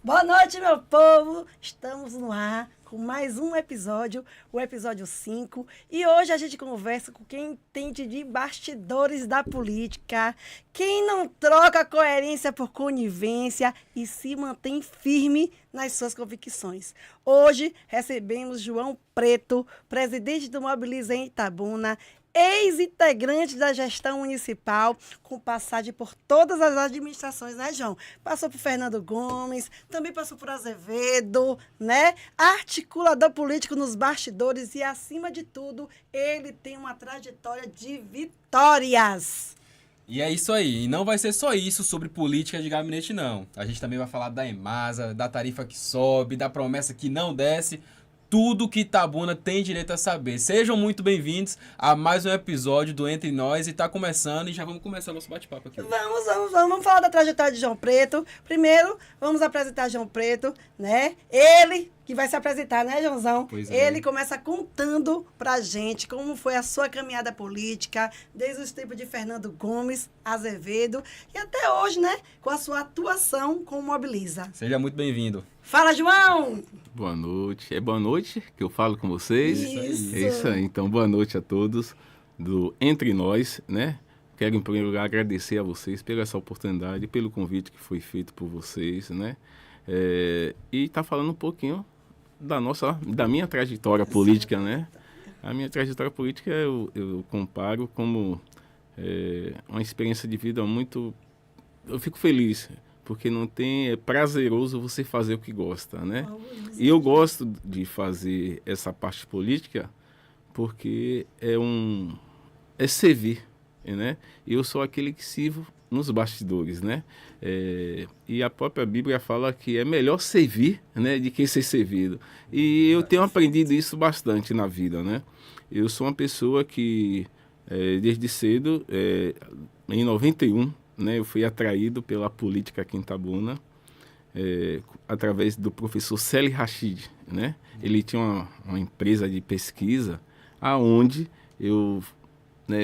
Boa noite, meu povo! Estamos no ar com mais um episódio, o episódio 5. E hoje a gente conversa com quem entende de bastidores da política, quem não troca coerência por conivência e se mantém firme nas suas convicções. Hoje recebemos João Preto, presidente do Mobiliza em Itabuna, ex-integrante da gestão municipal, com passagem por todas as administrações, né, João? Passou por Fernando Gomes, também passou por Azevedo, né? Articulador político nos bastidores e, acima de tudo, ele tem uma trajetória de vitórias. E é isso aí. E não vai ser só isso sobre política de gabinete, não. A gente também vai falar da EMASA, da tarifa que sobe, da promessa que não desce. Tudo que Itabuna tem direito a saber. Sejam muito bem-vindos a mais um episódio do Entre Nós. E tá começando e já vamos começar nosso bate-papo aqui. Vamos falar da trajetória de João Preto. Primeiro, vamos apresentar João Preto, né? Ele que vai se apresentar, né, Joãozão? Pois é. Ele começa contando pra gente como foi a sua caminhada política, desde os tempos de Fernando Gomes, Azevedo, e até hoje, né, com a sua atuação com o Mobiliza. Seja muito bem-vindo. Fala, João! Boa noite. É boa noite que eu falo com vocês? Isso. É isso aí. Então, boa noite a todos do Entre Nós, né? Quero, em primeiro lugar, agradecer a vocês pela essa oportunidade, pelo convite que foi feito por vocês, né? E tá falando um pouquinho da minha trajetória política, né? A minha trajetória política eu comparo como uma experiência de vida muito... Eu fico feliz, porque é prazeroso você fazer o que gosta, né? E eu gosto de fazer essa parte política porque é servir, né? Eu sou aquele que sirvo nos bastidores, né? E a própria Bíblia fala que é melhor servir, né, de que ser servido. E eu tenho aprendido isso bastante na vida, né? Eu sou uma pessoa que, desde cedo, em 91, né, eu fui atraído pela política aqui em Itabuna, através do professor Celi Rachid, né? Ele tinha uma empresa de pesquisa aonde eu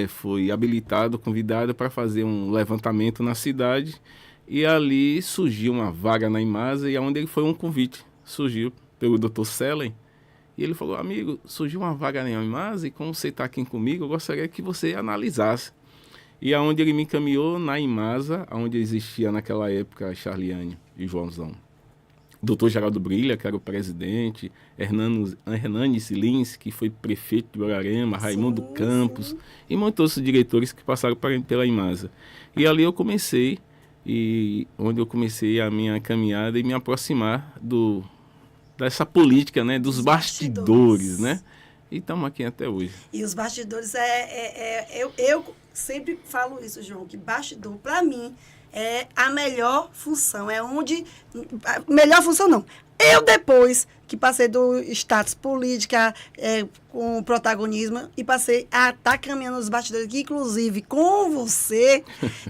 fui habilitado, convidado para fazer um levantamento na cidade, e ali surgiu uma vaga na EMASA, e onde ele foi um convite, surgiu pelo Dr. Selen, e ele falou: amigo, surgiu uma vaga na EMASA, e como você está aqui comigo, eu gostaria que você analisasse. E aonde ele me encaminhou na EMASA, onde existia naquela época a Charliane e Joãozão. Dr. Geraldo Brilha, que era o presidente, Hernandes Lins, que foi prefeito de Guararema, Raimundo Campos, e muitos outros diretores que passaram pela EMASA. E ali eu comecei, onde eu comecei a minha caminhada e me aproximar dessa política, né, dos bastidores, né? E estamos aqui até hoje. E os bastidores, eu sempre falo isso, João, que bastidor, para mim, é a melhor função. É onde... Melhor função, não. Eu, depois que passei do status política com protagonismo e passei a estar caminhando nos bastidores, que inclusive com você,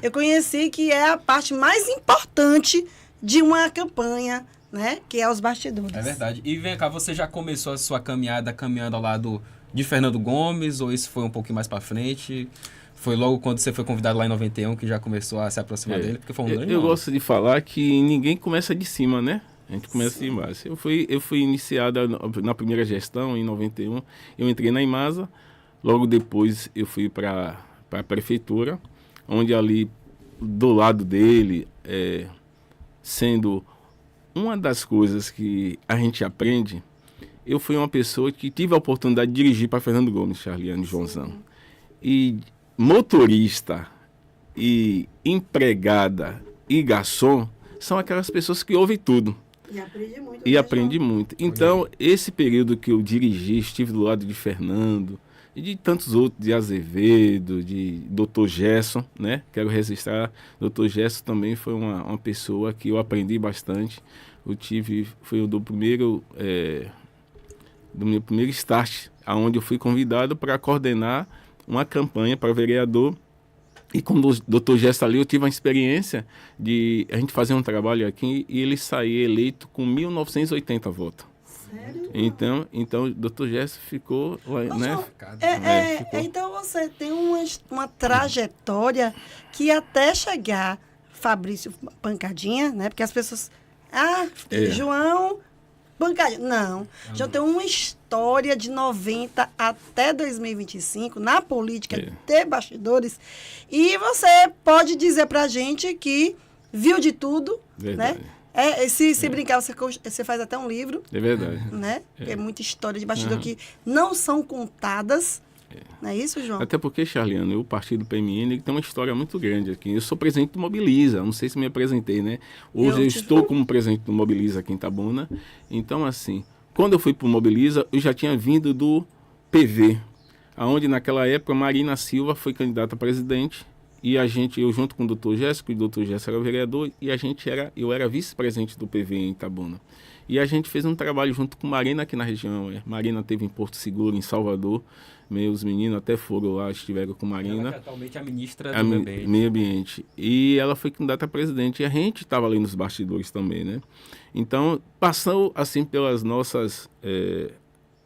eu conheci que é a parte mais importante de uma campanha, né? Que é os bastidores. É verdade. E vem cá, você já começou a sua caminhada caminhando ao lado de Fernando Gomes, ou isso foi um pouquinho mais para frente? Foi logo quando você foi convidado lá em 91 que já começou a se aproximar dele? Porque foi um grande Eu gosto de falar que ninguém começa de cima, né? A gente começa de embaixo. Eu fui iniciada na primeira gestão, em 91. Eu entrei na EMASA. Logo depois eu fui para a prefeitura, onde ali, do lado dele, sendo uma das coisas que a gente aprende, eu fui uma pessoa que tive a oportunidade de dirigir para Fernando Gomes, Charliane e Joãozão. E motorista e empregada e garçom são aquelas pessoas que ouvem tudo. E aprende muito. Então, esse período que eu dirigi, estive do lado de Fernando e de tantos outros, de Azevedo, de Dr. Gerson, né? Quero registrar, Dr. Gerson também foi uma pessoa que eu aprendi bastante. Foi do meu primeiro start, onde eu fui convidado para coordenar uma campanha para vereador, e com o Dr. Gerson ali eu tive uma experiência de a gente fazer um trabalho aqui e ele sair eleito com 1.980 votos. Sério? Então o Dr. Gerson ficou lá, né? Ficou. Então você tem uma trajetória que até chegar Fabrício Pancadinha, né? Porque as pessoas João bancário. Não. Já tem uma história de 90 até 2025 na política de bastidores. E você pode dizer pra gente que viu de tudo, Verdade. né? Se brincar, você faz até um livro. É verdade. Né? Porque é muita história de bastidor que não são contadas. Não é isso, João? Até porque, Charliane, o partido PMN ele tem uma história muito grande aqui. Eu sou presidente do Mobiliza, não sei se me apresentei, né? Hoje eu estou como presidente do Mobiliza aqui em Itabuna. Então, assim, quando eu fui para o Mobiliza, eu já tinha vindo do PV, onde naquela época Marina Silva foi candidata a presidente e eu junto com o doutor Jéssico, o doutor Jéssico era o vereador, e eu era vice-presidente do PV em Itabuna. E a gente fez um trabalho junto com Marina aqui na região. Marina teve em Porto Seguro, em Salvador. Meus meninos até foram lá, estiveram com Marina. Ela é atualmente a ministra do Meio Ambiente. E ela foi candidata a presidente. E a gente estava ali nos bastidores também, né? Então, passou assim pelas nossas...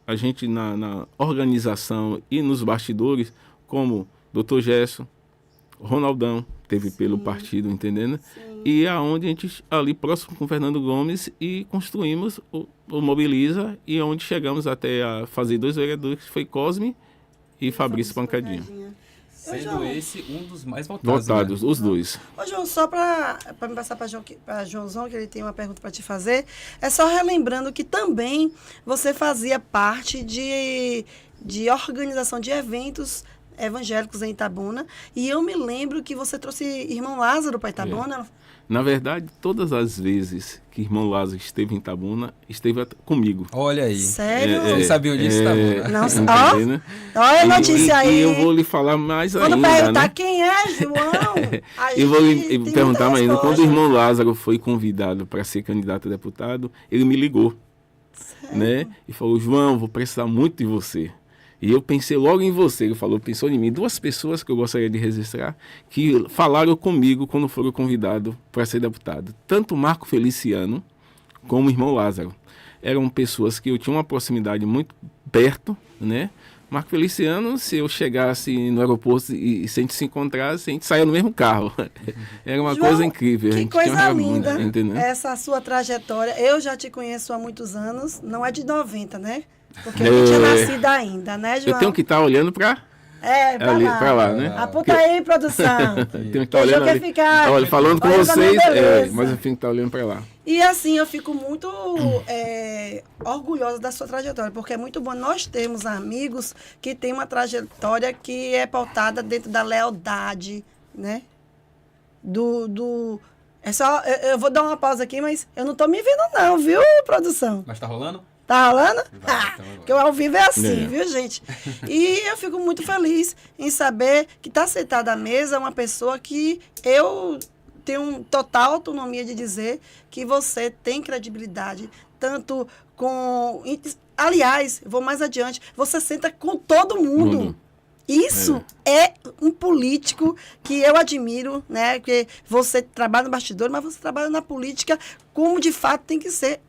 a gente na organização e nos bastidores, como Dr. Gerson, Ronaldão, teve pelo partido, entendendo? Sim. E aonde a gente, ali próximo com o Fernando Gomes, e construímos o Mobiliza, e onde chegamos até a fazer 2 vereadores, que foi Cosme e Fabrício Pancadinha. Sendo esse um dos mais votados. Votados, né? Os dois. Ô, João, só para me passar para Joãozão, que ele tem uma pergunta para te fazer, é só relembrando que também você fazia parte de organização de eventos evangélicos em Itabuna, e eu me lembro que você trouxe irmão Lázaro para Itabuna. Na verdade, todas as vezes que irmão Lázaro esteve em Itabuna, esteve comigo. Olha aí. Sério? Vocês sabiam disso, Itabuna? Não, né? Olha a notícia aí. E eu vou lhe falar mais quando ainda, perguntar, né? quem é João? Eu vou lhe perguntar mais ainda. Quando o irmão Lázaro foi convidado para ser candidato a deputado, ele me ligou. Sério? Né? E falou, João, vou precisar muito de você. E eu pensei logo em você. Ele falou, pensou em mim. 2 pessoas que eu gostaria de registrar que falaram comigo quando foram convidados para ser deputado. Tanto Marco Feliciano como o irmão Lázaro. Eram pessoas que eu tinha uma proximidade muito perto, né? Marco Feliciano, se eu chegasse no aeroporto e se a gente se encontrasse, a gente saía no mesmo carro. Era uma João, coisa incrível. Que coisa linda entendeu? Essa sua trajetória. Eu já te conheço há muitos anos. Não é de 90, né? Porque eu não tinha nascido ainda, né, João? Eu tenho que estar olhando para pra lá, né? Aponta aí, produção. Tenho que estar olhando ali. Olha, falando com vocês, mas eu tenho que estar olhando para lá. E assim, eu fico muito orgulhosa da sua trajetória, porque é muito bom nós termos amigos que têm uma trajetória que é pautada dentro da lealdade, né? É só, eu vou dar uma pausa aqui, mas eu não tô me vendo não, viu, produção? Mas tá rolando? Tá rolando? Vai, porque o ao vivo é assim, viu, gente? E eu fico muito feliz em saber que está sentada à mesa uma pessoa que eu tenho total autonomia de dizer que você tem credibilidade, tanto com... Aliás, vou mais adiante, você senta com todo mundo. Isso é um político que eu admiro, né? Porque você trabalha no bastidor, mas você trabalha na política como de fato tem que ser.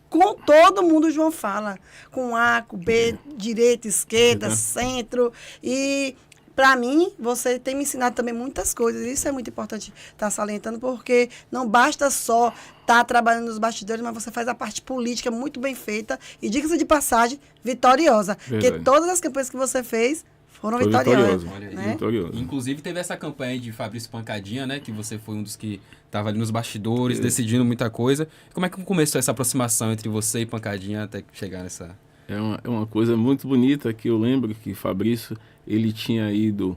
Com todo mundo, o João fala. Com A, com B, direita, esquerda, centro. E, para mim, você tem me ensinado também muitas coisas. Isso é muito importante estar salientando, porque não basta só estar trabalhando nos bastidores, mas você faz a parte política muito bem feita. E, diga-se de passagem, vitoriosa. Verdade. Porque todas as campanhas que você fez foram vitoriosas. Né? Inclusive, teve essa campanha de Fabrício Pancadinha, né? Que você foi um dos que estava ali nos bastidores, decidindo muita coisa. Como é que começou essa aproximação entre você e Pancadinha até chegar nessa... É uma coisa muito bonita, que eu lembro que Fabrício, ele tinha ido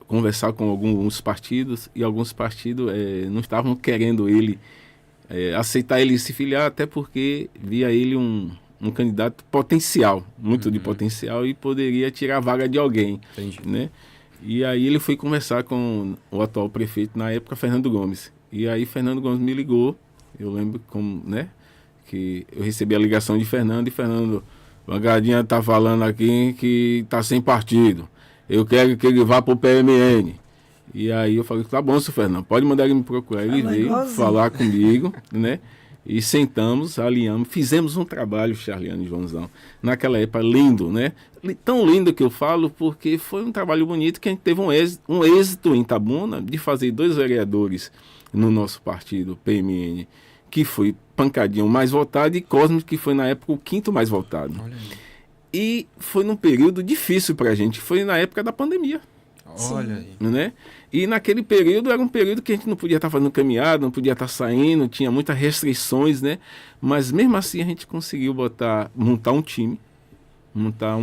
conversar com alguns partidos, e alguns partidos não estavam querendo ele aceitar ele se filiar, até porque via ele um candidato potencial, muito de potencial, e poderia tirar a vaga de alguém. Entendi. Né? E aí ele foi conversar com o atual prefeito, na época, Fernando Gomes. E aí Fernando Gomes me ligou, eu lembro que eu recebi a ligação de Fernando, e Fernando, Pancadinha está falando aqui que está sem partido. Eu quero que ele vá para o PMN. E aí eu falei, tá bom, seu Fernando, pode mandar ele me procurar. Ele veio falar comigo, né? E sentamos, alinhamos, fizemos um trabalho, Charliane e Joãozão, naquela época, lindo, né? Tão lindo que eu falo, porque foi um trabalho bonito, que a gente teve um êxito em Itabuna de fazer 2 vereadores no nosso partido, PMN, que foi Pancadinha o mais votado, e Cosme, que foi na época o quinto mais votado. Olha aí. E foi num período difícil para a gente, foi na época da pandemia. Olha aí. Né? E naquele período era um período que a gente não podia estar fazendo caminhada, não podia estar saindo, tinha muitas restrições, né? Mas mesmo assim a gente conseguiu montar um time, montar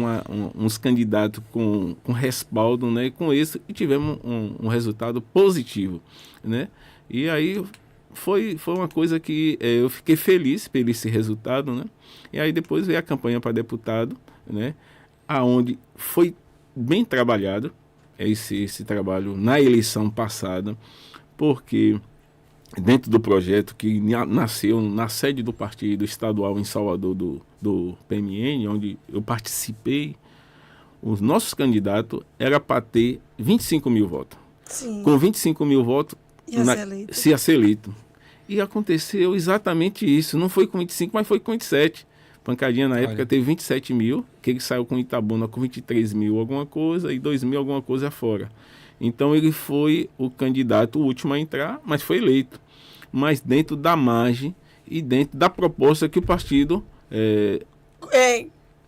uns candidatos com respaldo, né? E com isso e tivemos um resultado positivo, né? E aí foi uma coisa que eu fiquei feliz pelo esse resultado, né? E aí depois veio a campanha para deputado, né? Aonde foi bem trabalhado esse trabalho na eleição passada, porque dentro do projeto que nasceu na sede do partido estadual em Salvador, do PMN, onde eu participei, os nossos candidatos era para ter 25 mil votos. Sim. Com 25 mil votos, Se ia ser eleito. E aconteceu exatamente isso. Não foi com 25, mas foi com 27. Pancadinha na época teve 27 mil, que ele saiu com Itabuna com 23 mil alguma coisa e 2 mil alguma coisa fora. Então ele foi o candidato último a entrar, mas foi eleito. Mas dentro da margem e dentro da proposta que o partido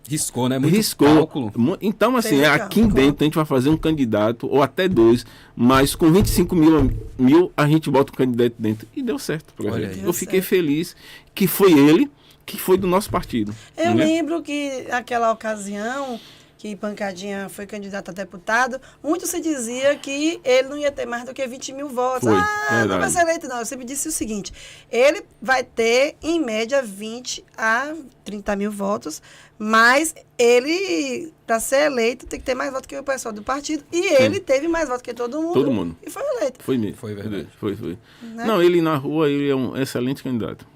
Riscou, né? Muito riscou. cálculo. Então, assim, Fez aqui cálculo. dentro a gente vai fazer um candidato, ou até dois, mas com 25 mil a gente bota o candidato dentro. E deu certo. Por Olha exemplo. aí. Eu fiquei feliz que foi ele, que foi do nosso partido. Eu né? lembro que naquela ocasião que Pancadinha foi candidato a deputado, muito se dizia que ele não ia ter mais do que 20 mil votos. Foi, Não verdade. vai ser eleito, não. Eu sempre disse o seguinte, ele vai ter, em média, 20 a 30 mil votos, mas ele, para ser eleito, tem que ter mais votos que o pessoal do partido, e ele teve mais votos que todo mundo. Todo mundo. E foi eleito. Foi mesmo. Foi verdade. Foi. Né? Não, ele na rua, ele é um excelente candidato.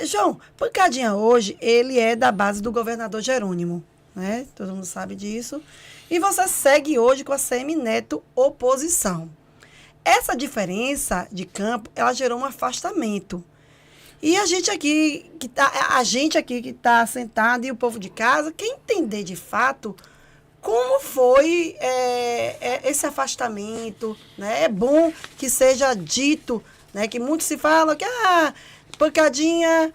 João, Pancadinha hoje, ele é da base do governador Jerônimo, né? Todo mundo sabe disso. E você segue hoje com a Semineto oposição. Essa diferença de campo, ela gerou um afastamento. E a gente aqui que está sentado e o povo de casa quer entender de fato como foi esse afastamento, né? É bom que seja dito, né? Que muito se fala que Pancadinha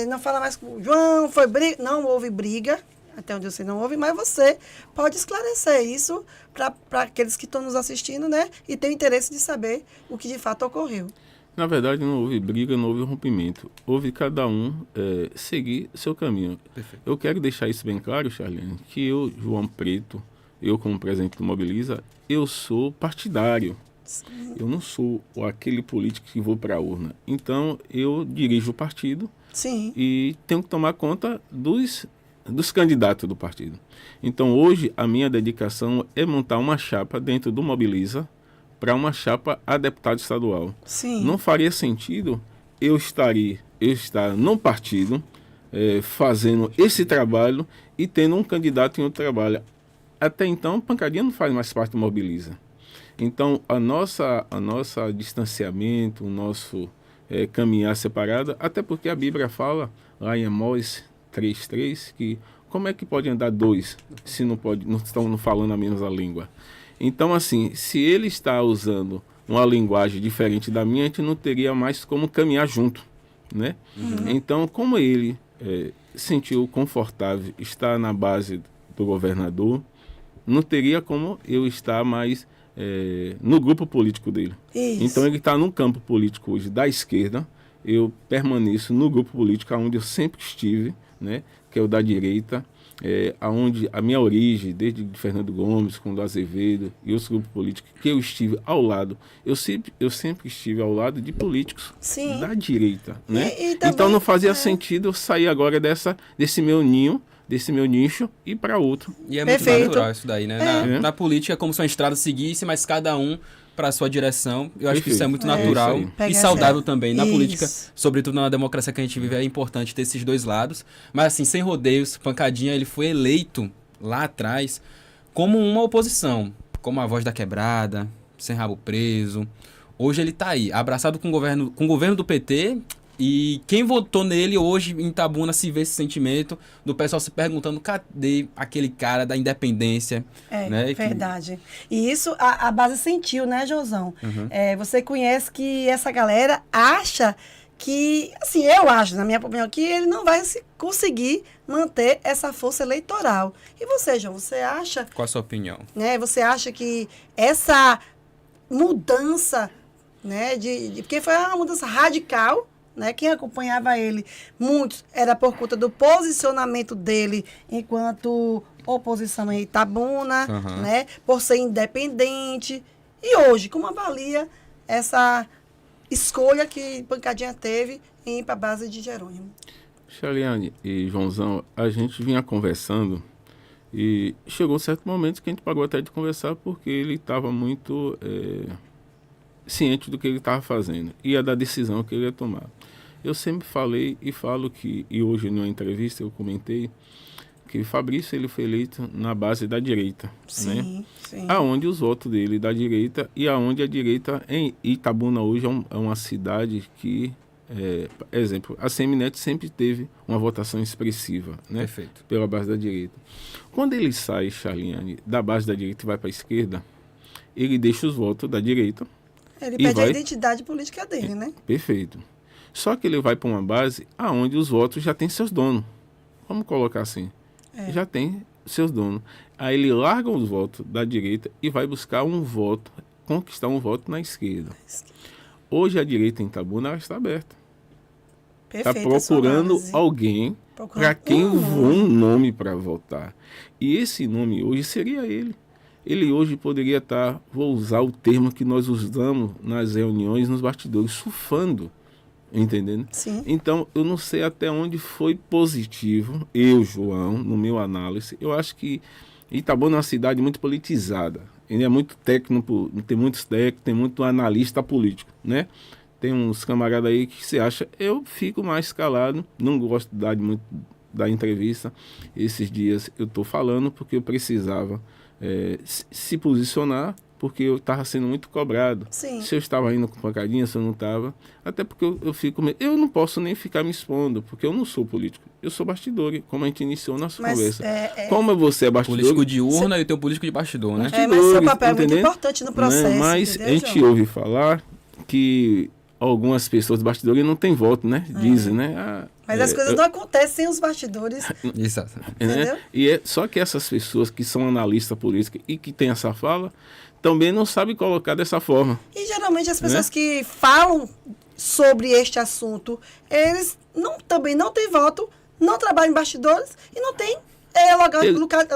não fala mais com o João, foi briga. Não houve briga, até onde você não ouve, mas você pode esclarecer isso para aqueles que estão nos assistindo, né? E têm interesse de saber o que de fato ocorreu. Na verdade, não houve briga, não houve rompimento. Houve cada um seguir seu caminho. Perfeito. Eu quero deixar isso bem claro, Charlene, que eu, João Preto, eu como presidente do Mobiliza, eu sou partidário. Eu não sou aquele político que vou para a urna. Então, eu dirijo o partido. Sim. E tenho que tomar conta dos candidatos do partido. Então, hoje, a minha dedicação é montar uma chapa dentro do Mobiliza para uma chapa a deputado estadual. Sim. Não faria sentido eu estar num partido fazendo esse trabalho e tendo um candidato em outro trabalho. Até então, Pancadinha não faz mais parte do Mobiliza. Então, a nossa distanciamento, o nosso caminhar separado, até porque a Bíblia fala lá em Amós 3:3 que como é que pode andar dois se não estão falando a mesma língua? Então, assim, se ele está usando uma linguagem diferente da minha, a gente não teria mais como caminhar junto, né? Então, como ele sentiu confortável estar na base do governador, não teria como eu estar mais no grupo político dele. Isso. Então, ele está num campo político hoje da esquerda, eu permaneço no grupo político onde eu sempre estive, né? Que é o da direita, onde a minha origem, desde Fernando Gomes, com o do Azevedo e outros grupos políticos, que eu estive ao lado, eu sempre estive ao lado de políticos Sim. da direita, né? E também, então não fazia sentido eu sair agora desse meu ninho, desse meu nicho e para outro. E é muito Perfeito. natural isso daí, né? Na política é como se uma estrada seguisse, mas cada um para a sua direção. Eu acho que isso é muito natural isso aí. e saudável também. Na Isso. política, sobretudo na democracia que a gente vive, é importante ter esses dois lados. Mas assim, sem rodeios, Pancadinha, ele foi eleito lá atrás como uma oposição, como a voz da quebrada, sem rabo preso. Hoje ele está aí, abraçado com o governo do PT E quem votou nele hoje em Itabuna se vê esse sentimento do pessoal se perguntando cadê aquele cara da independência, né? Verdade. E isso a base sentiu, né, Joãozão? Uhum. Você conhece que essa galera acha que, assim, eu acho, na minha opinião, que ele não vai conseguir manter essa força eleitoral. E você, João, você acha... Qual a sua opinião? Né, você acha que essa mudança, né, porque foi uma mudança radical, né, quem acompanhava ele, muitos, era por conta do posicionamento dele enquanto oposição em Itabuna, né, por ser independente. E hoje, como avalia essa escolha que Pancadinha teve em ir para a base de Jerônimo? Charliane e Joãozão, a gente vinha conversando e chegou um certo momento que a gente parou até de conversar porque ele estava muito ciente do que ele estava fazendo e da decisão que ele ia tomar. Eu sempre falei e falo que, e hoje numa entrevista eu comentei, que Fabrício ele foi eleito na base da direita, sim, né? Sim. Aonde os votos dele da direita e aonde a direita em Itabuna hoje é uma cidade que, exemplo, a Semineto sempre teve uma votação expressiva, né? Perfeito. Pela base da direita. Quando ele sai, Charliane, da base da direita e vai para a esquerda, ele deixa os votos da direita. Ele perde a identidade política dele, né? Perfeito. Só que ele vai para uma base aonde os votos já têm seus donos. Vamos colocar assim. Já tem seus donos. Aí ele larga os votos da direita e vai buscar um voto, conquistar um voto na esquerda. Hoje a direita em Itabuna está aberta. Está procurando alguém para quem voa um nome para votar. E esse nome hoje seria ele. Ele hoje poderia estar, vou usar o termo que nós usamos nas reuniões, nos bastidores, surfando. Entendendo? Sim. Então, eu não sei até onde foi positivo, eu, João, no meu análise. Eu acho que Itabuna é uma cidade muito politizada. Ele é muito técnico, tem muitos técnicos, tem muito analista político, né? Tem uns camaradas aí que se acha, eu fico mais calado, não gosto de dar muito da entrevista. Esses dias eu estou falando porque eu precisava se posicionar, porque eu estava sendo muito cobrado. Sim. Se eu estava indo com Pancadinha, se eu não estava. Até porque eu fico... Eu não posso nem ficar me expondo, porque eu não sou político. Eu sou bastidor, como a gente iniciou nossa conversa. Como você é bastidor... Político de urna e tem o político de bastidor, né? Mas seu papel é muito importante no processo, mas entendeu, a gente João? ouve falar que algumas pessoas de bastidores não têm voto, né? Dizem, né? Mas as coisas não acontecem sem os bastidores. Exato. Entendeu? E só que essas pessoas que são analistas políticos e que têm essa fala, também não sabem colocar dessa forma. E geralmente as pessoas que falam sobre este assunto, eles também não têm voto, não trabalham em bastidores e não têm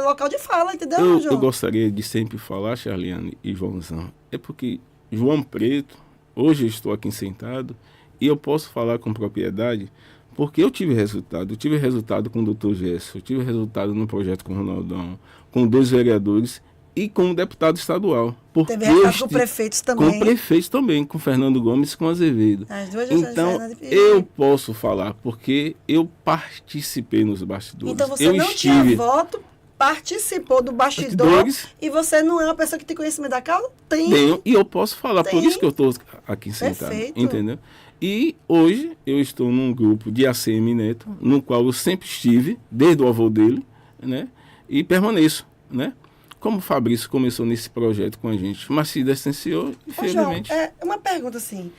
local de fala, entendeu, João? Eu gostaria de sempre falar, Charliane e Joãozão, é porque João Preto, hoje eu estou aqui sentado e eu posso falar com propriedade porque eu tive resultado. Eu tive resultado com o Dr. Gesso, eu tive resultado no projeto com o Ronaldão, com 2 vereadores e com o deputado estadual. Teve resultado com prefeitos também. Com prefeitos também, com Fernando Gomes e com Azevedo. As duas então, eu posso falar, porque eu participei nos bastidores. Então você não tinha voto, participou do bastidor e você não é uma pessoa que tem conhecimento da causa? Tenho, e eu posso falar, por isso que eu estou aqui sentado. Perfeito. Entendeu? E hoje eu estou num grupo de ACM Neto, no qual eu sempre estive, desde o avô dele, né? E permaneço, né? Como o Fabrício começou nesse projeto com a gente, mas se distanciou, infelizmente. João, uma pergunta assim.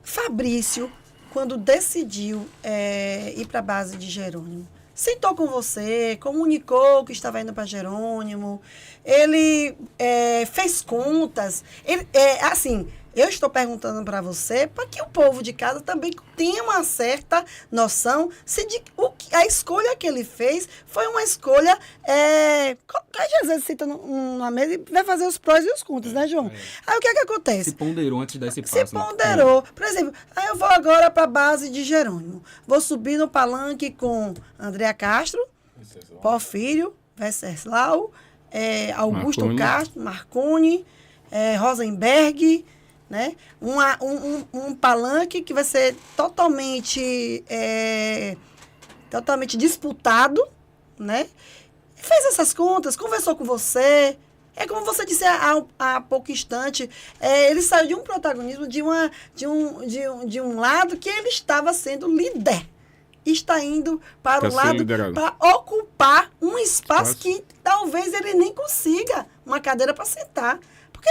Fabrício, quando decidiu ir para a base de Jerônimo, sentou com você, comunicou que estava indo para Jerônimo, ele fez contas, assim... Eu estou perguntando para você para que o povo de casa também tenha uma certa noção se a escolha que ele fez foi uma escolha que às vezes senta numa mesa e vai fazer os prós e os contras, né, João? Aí o que é que acontece? Se ponderou antes de dar esse passo. Se ponderou. Por exemplo, aí eu vou agora para a base de Jerônimo. Vou subir no palanque com Andréa Castro, Porfírio, Venceslau, Augusto Marconi. Castro, Marconi, Rosenberg, né? Um palanque que vai ser totalmente disputado, né? Fez essas contas, conversou com você, É como você disse há pouco instante, ele saiu de um protagonismo, de um lado que ele estava sendo líder. Está indo para o lado para ocupar um espaço que talvez ele nem consiga uma cadeira para sentar. Porque,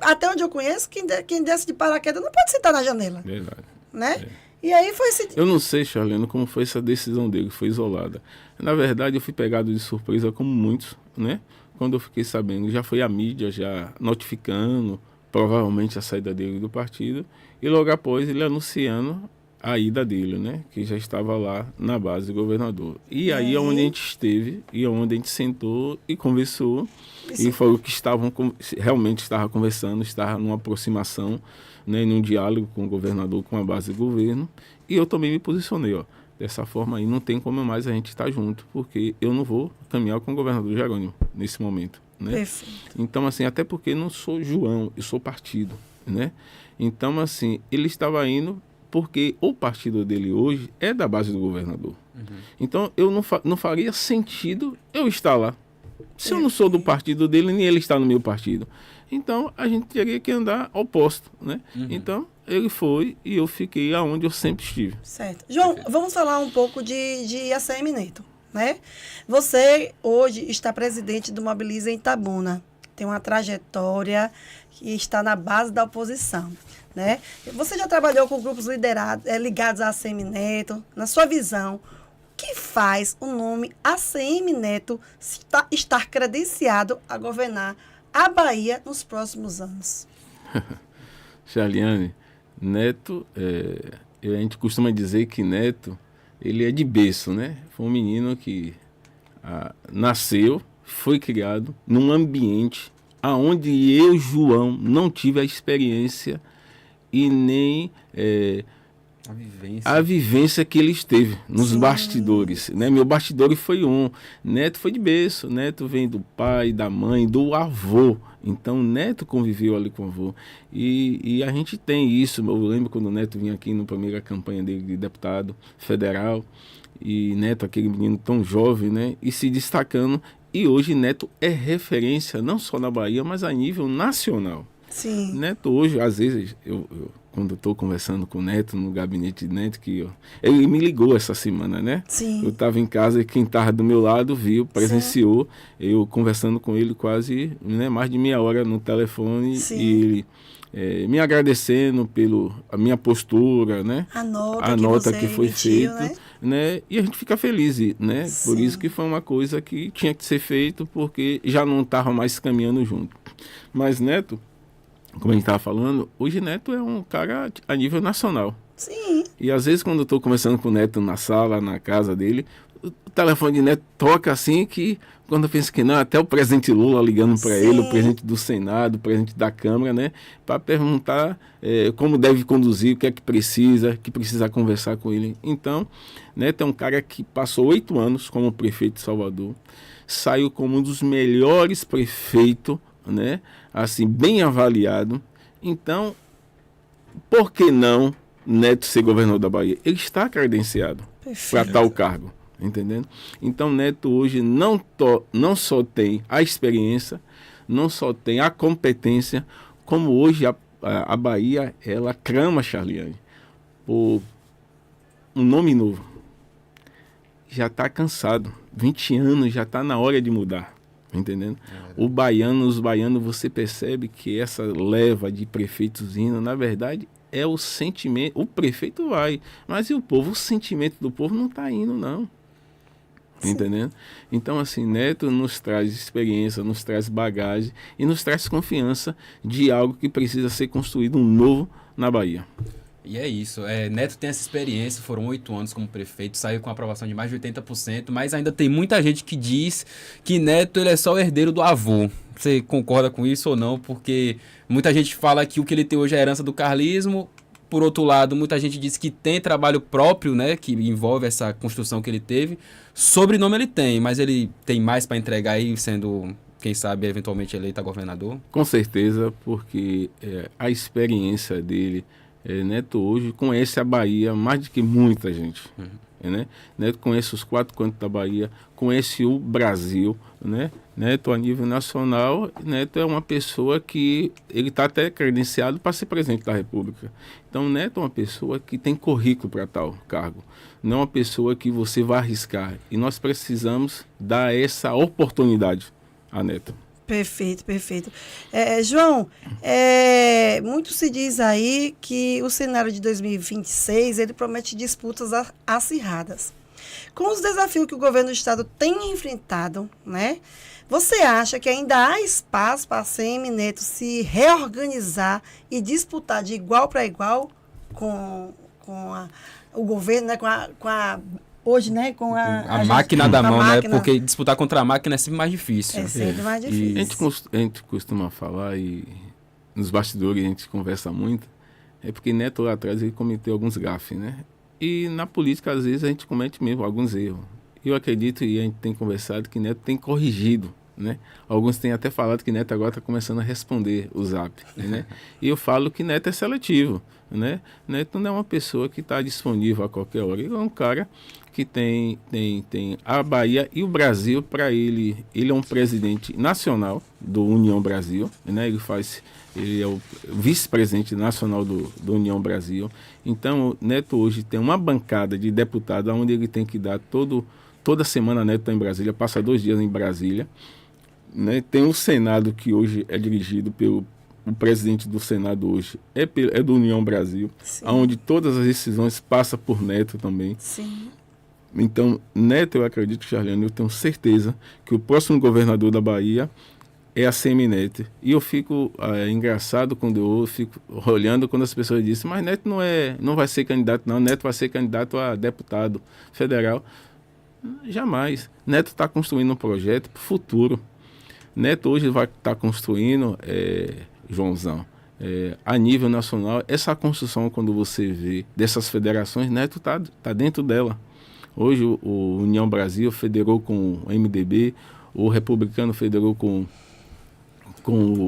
até onde eu conheço, quem desce de paraquedas não pode sentar na janela. Verdade. Né? É. E aí foi esse... Eu não sei, Charlene, como foi essa decisão dele, foi isolada. Na verdade, eu fui pegado de surpresa, como muitos, né? Quando eu fiquei sabendo, já foi a mídia já notificando, provavelmente, a saída dele do partido, e logo após ele anunciando a ida dele, né? Que já estava lá na base do governador. E aí é onde a gente esteve, e onde a gente sentou e conversou, e falou que realmente estava conversando, estava numa aproximação, né, num diálogo com o governador, com a base do governo, e eu também me posicionei, ó, dessa forma aí não tem como mais a gente estar junto, porque eu não vou caminhar com o governador Jerônimo nesse momento, né? Perfeito. Então, assim, até porque não sou João, eu sou partido, né? Então, assim, ele estava indo porque o partido dele hoje é da base do governador. Então, eu não faria sentido eu estar lá. Se eu não sou do partido dele, nem ele está no meu partido. Então, a gente teria que andar oposto, né? Então, ele foi e eu fiquei aonde eu sempre estive. Certo. João, vamos falar um pouco de ACM Neto, né? Você hoje está presidente do Mobiliza em Itabuna. Tem uma trajetória que está na base da oposição, né? Você já trabalhou com grupos ligados a ACM Neto. Na sua visão, o que faz o nome ACM Neto estar credenciado a governar a Bahia nos próximos anos? Charliane, Neto, a gente costuma dizer que Neto, ele é de berço, né? Foi um menino que nasceu, foi criado num ambiente onde eu, João, não tive a experiência e nem a vivência que ele esteve nos bastidores, né? Meu bastidor foi Neto foi de berço, Neto vem do pai, da mãe, do avô. Então, Neto conviveu ali com o avô. E a gente tem isso. Eu lembro quando o Neto vinha aqui na primeira campanha dele de deputado federal. E Neto, aquele menino tão jovem, né? E se destacando. E hoje Neto é referência não só na Bahia, mas a nível nacional. Sim. Neto hoje, às vezes, quando eu estou conversando com o Neto, no gabinete de Neto, ele me ligou essa semana, né? Sim. Eu estava em casa e quem estava do meu lado viu, presenciou, eu conversando com ele quase, né, mais de meia hora no telefone. Sim. E ele me agradecendo pela minha postura, né? A nota que foi emitiu, feita, né? E a gente fica feliz, né? Sim. Por isso que foi uma coisa que tinha que ser feito, porque já não estava mais caminhando junto. Mas Neto, como a gente estava falando, hoje Neto é um cara a nível nacional. Sim. E às vezes quando eu estou conversando com o Neto na sala, na casa dele, o telefone de Neto toca assim que, quando eu penso que não, até o presidente Lula ligando para ele, o presidente do Senado, o presidente da Câmara, né, para perguntar como deve conduzir, o que é que precisa conversar com ele. Então, Neto é um cara que passou 8 anos como prefeito de Salvador, saiu como um dos melhores prefeitos, né, assim, bem avaliado. Então, por que não Neto ser governador da Bahia? Ele está credenciado para tal cargo, entendendo? Então, Neto hoje não só tem a experiência, não só tem a competência, como hoje a Bahia, ela clama, Charliane, por um nome novo. Já está cansado. 20 anos, já está na hora de mudar. Entendendo? Os baianos, você percebe que essa leva de prefeitos indo, na verdade, é o sentimento. O prefeito vai, mas e o povo? O sentimento do povo não está indo, não. Sim. Entendendo? Então, assim, Neto nos traz experiência, nos traz bagagem e nos traz confiança de algo que precisa ser construído novo na Bahia. E é isso, Neto tem essa experiência, foram 8 anos como prefeito, saiu com aprovação de mais de 80%, mas ainda tem muita gente que diz que Neto ele é só o herdeiro do avô. Você concorda com isso ou não? Porque muita gente fala que o que ele tem hoje é a herança do carlismo, por outro lado, muita gente diz que tem trabalho próprio, né, que envolve essa construção que ele teve. Sobrenome ele tem, mas ele tem mais para entregar aí, sendo, quem sabe, eventualmente eleito a governador? Com certeza, porque a experiência dele... Neto hoje conhece a Bahia mais do que muita gente. né? Neto conhece os 4 cantos da Bahia, conhece o Brasil, né? Neto, a nível nacional, Neto é uma pessoa que ele está até credenciado para ser presidente da República. Então, Neto é uma pessoa que tem currículo para tal cargo, não é uma pessoa que você vai arriscar. E nós precisamos dar essa oportunidade a Neto. Perfeito, perfeito. João, muito se diz aí que o cenário de 2026 ele promete disputas acirradas. Com os desafios que o governo do estado tem enfrentado, né? Você acha que ainda há espaço para a ACM Neto se reorganizar e disputar de igual para igual com o governo, né? Hoje, né? Com a máquina da mão, né? Porque disputar contra a máquina é sempre mais difícil. É sempre mais difícil. E a gente costuma falar, e nos bastidores a gente conversa muito, é porque Neto lá atrás ele cometeu alguns gafes, né? E na política, às vezes, a gente comete mesmo alguns erros. Eu acredito, e a gente tem conversado, que Neto tem corrigido, né? Alguns têm até falado que Neto agora está começando a responder o zap, né? E eu falo que Neto é seletivo, né? Neto não é uma pessoa que está disponível a qualquer hora. Ele é um cara que tem a Bahia e o Brasil para ele. Ele é um presidente nacional do União Brasil, né? Ele é o vice-presidente nacional do União Brasil. Então, Neto hoje tem uma bancada de deputados onde ele tem que dar toda semana Neto está em Brasília, passa 2 dias em Brasília, né? Tem um Senado que hoje é dirigido pelo o presidente do Senado hoje é do União Brasil, onde todas as decisões passam por Neto também. Sim. Então, Neto, eu acredito, Charliane, eu tenho certeza que o próximo governador da Bahia é a ACM Neto. E eu fico engraçado quando eu fico olhando quando as pessoas dizem, mas Neto não vai ser candidato, não. Neto vai ser candidato a deputado federal. Jamais. Neto está construindo um projeto para o futuro. Neto hoje vai estar construindo, Joãozão, a nível nacional, essa construção, quando você vê dessas federações, Neto tá dentro dela. Hoje o União Brasil federou com o MDB, o Republicano federou com